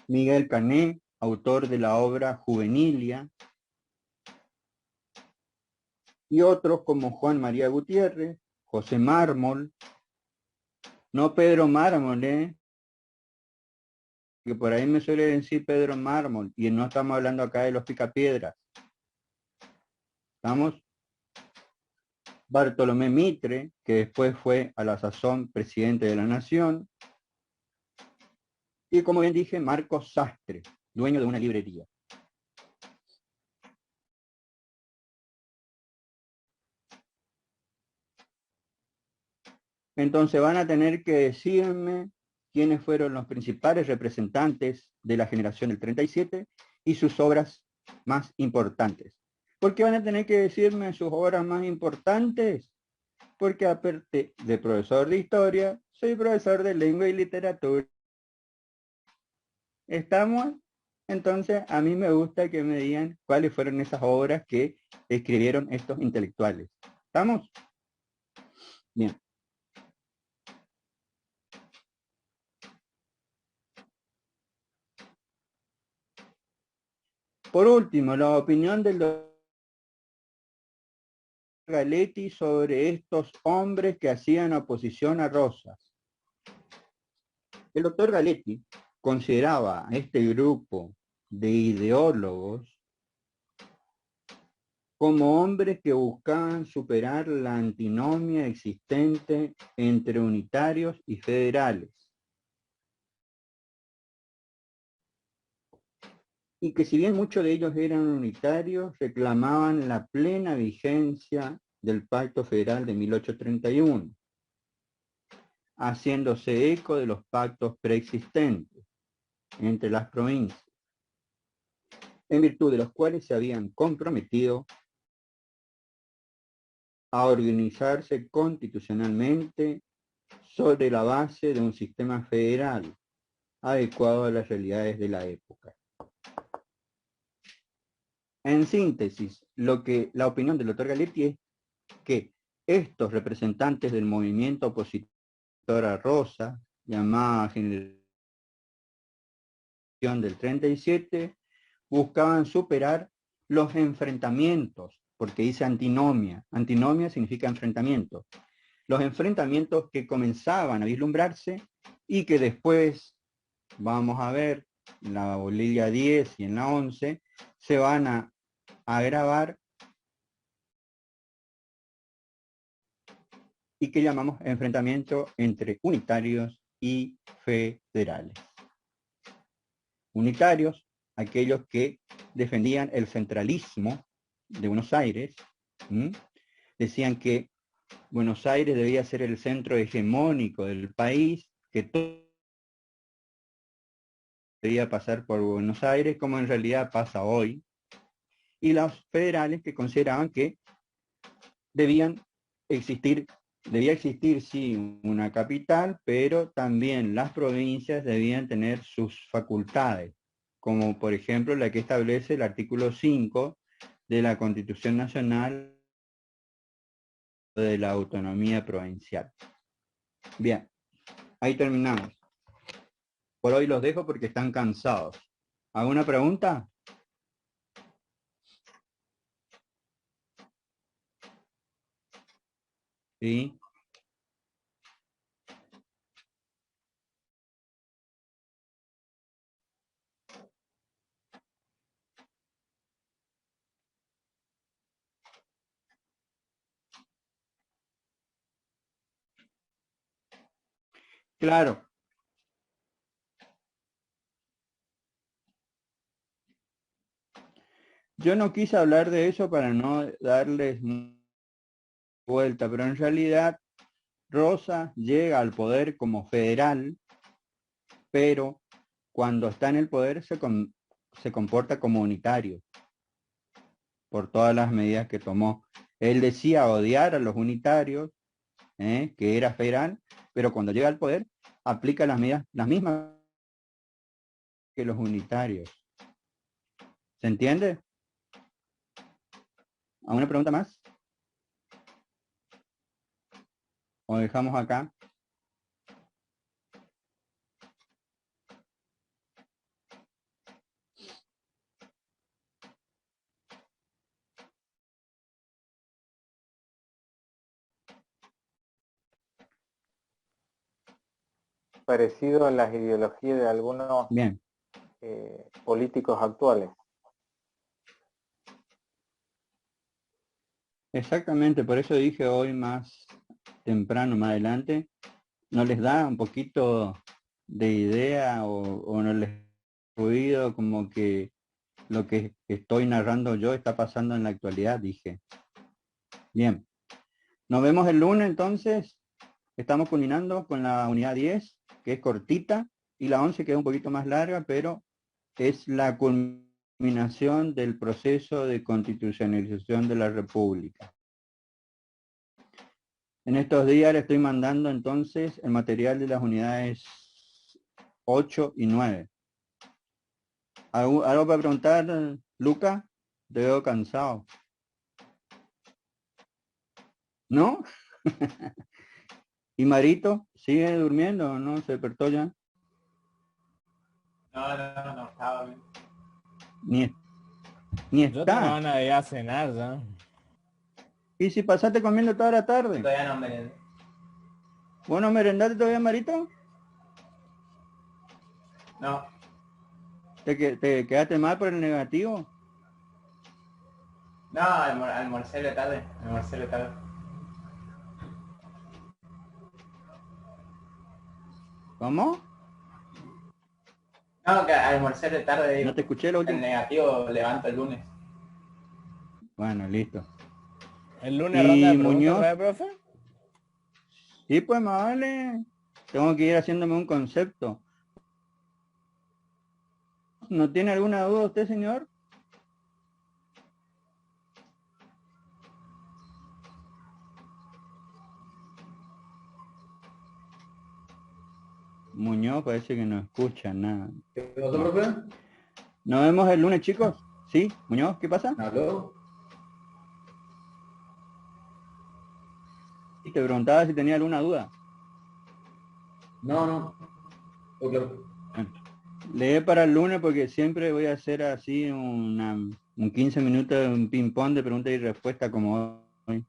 Miguel Cané, autor de la obra Juvenilia, y otros como Juan María Gutiérrez, José Mármol, no Pedro Mármol, que por ahí me suele decir Pedro Mármol, y no estamos hablando acá de los Picapiedras. ¿Estamos? Bartolomé Mitre, que después fue a la sazón presidente de la Nación, y como bien dije, Marcos Sastre, dueño de una librería. Entonces van a tener que decirme quiénes fueron los principales representantes de la generación del 37 y sus obras más importantes. ¿Por qué van a tener que decirme sus obras más importantes? Porque aparte de profesor de historia, soy profesor de lengua y literatura. ¿Estamos? Entonces, a mí me gusta que me digan cuáles fueron esas obras que escribieron estos intelectuales. ¿Estamos? Bien. Por último, la opinión del doctor Galetti sobre estos hombres que hacían oposición a Rosas. El doctor Galetti consideraba a este grupo de ideólogos como hombres que buscaban superar la antinomia existente entre unitarios y federales, y que si bien muchos de ellos eran unitarios, reclamaban la plena vigencia del Pacto Federal de 1831, haciéndose eco de los pactos preexistentes entre las provincias, en virtud de los cuales se habían comprometido a organizarse constitucionalmente sobre la base de un sistema federal adecuado a las realidades de la época. En síntesis, la opinión del doctor Galetti es que estos representantes del movimiento opositor a Rosa, llamada Generación del 37, buscaban superar los enfrentamientos, porque dice antinomia. Antinomia significa enfrentamiento. Los enfrentamientos que comenzaban a vislumbrarse y que después, vamos a ver, en la Bolivia 10 y en la 11, se van a agravar y que llamamos enfrentamiento entre unitarios y federales. Unitarios, aquellos que defendían el centralismo de Buenos Aires, decían que Buenos Aires debía ser el centro hegemónico del país, que todo debía pasar por Buenos Aires, como en realidad pasa hoy, y los federales que consideraban que debía existir sí una capital, pero también las provincias debían tener sus facultades, como por ejemplo la que establece el artículo 5 de la Constitución Nacional de la Autonomía Provincial. Bien, ahí terminamos. Por hoy los dejo porque están cansados. ¿Alguna pregunta? Sí. Claro. Yo no quise hablar de eso para no darles vuelta, pero en realidad Rosa llega al poder como federal, pero cuando está en el poder se comporta como unitario por todas las medidas que tomó. Él decía odiar a los unitarios, que era federal, pero cuando llega al poder aplica las medidas, las mismas que los unitarios. ¿Se entiende? ¿Alguna pregunta más? ¿O dejamos acá? Parecido a las ideologías de algunos Bien. Políticos actuales. Exactamente, por eso dije hoy más temprano, más adelante, ¿no les da un poquito de idea o no les ruido como que lo que estoy narrando yo está pasando en la actualidad? Dije. Bien. Nos vemos el lunes entonces. Estamos culminando con la unidad 10, que es cortita, y la 11 que es un poquito más larga, pero es la culminación del proceso de constitucionalización de la República. En estos días le estoy mandando entonces el material de las unidades 8 y 9. ¿Algo para preguntar, Luca? Te veo cansado. ¿No? ¿Y Marito? ¿Sigue durmiendo o no? ¿Se despertó ya? No, estaba bien. Ni Yo tengo está. ganas de ir a cenar ya. ¿Y si pasaste comiendo toda la tarde? Todavía no merendé. ¿Vos no merendaste todavía, Marito? No, ¿Te quedaste mal por el negativo? no, almorcé de tarde. ¿Cómo? No, que almorcé de tarde, digo. No te escuché lo El último. negativo levanto el lunes. Bueno, listo. ¿El lunes ¿Y ronda de preguntas Muñoz? otra vez, profe? Sí, pues más vale. Tengo que ir haciéndome un concepto. ¿No tiene alguna duda usted, señor? Muñoz parece que no escucha nada. ¿Qué pasó, profe? Nos vemos el lunes, chicos. ¿Sí? Muñoz, ¿qué pasa? ¿Aló? Y te preguntaba si tenía alguna duda. No. Oh, claro. Lee para el lunes porque siempre voy a hacer así un 15 minutos de un ping-pong de preguntas y respuestas como hoy.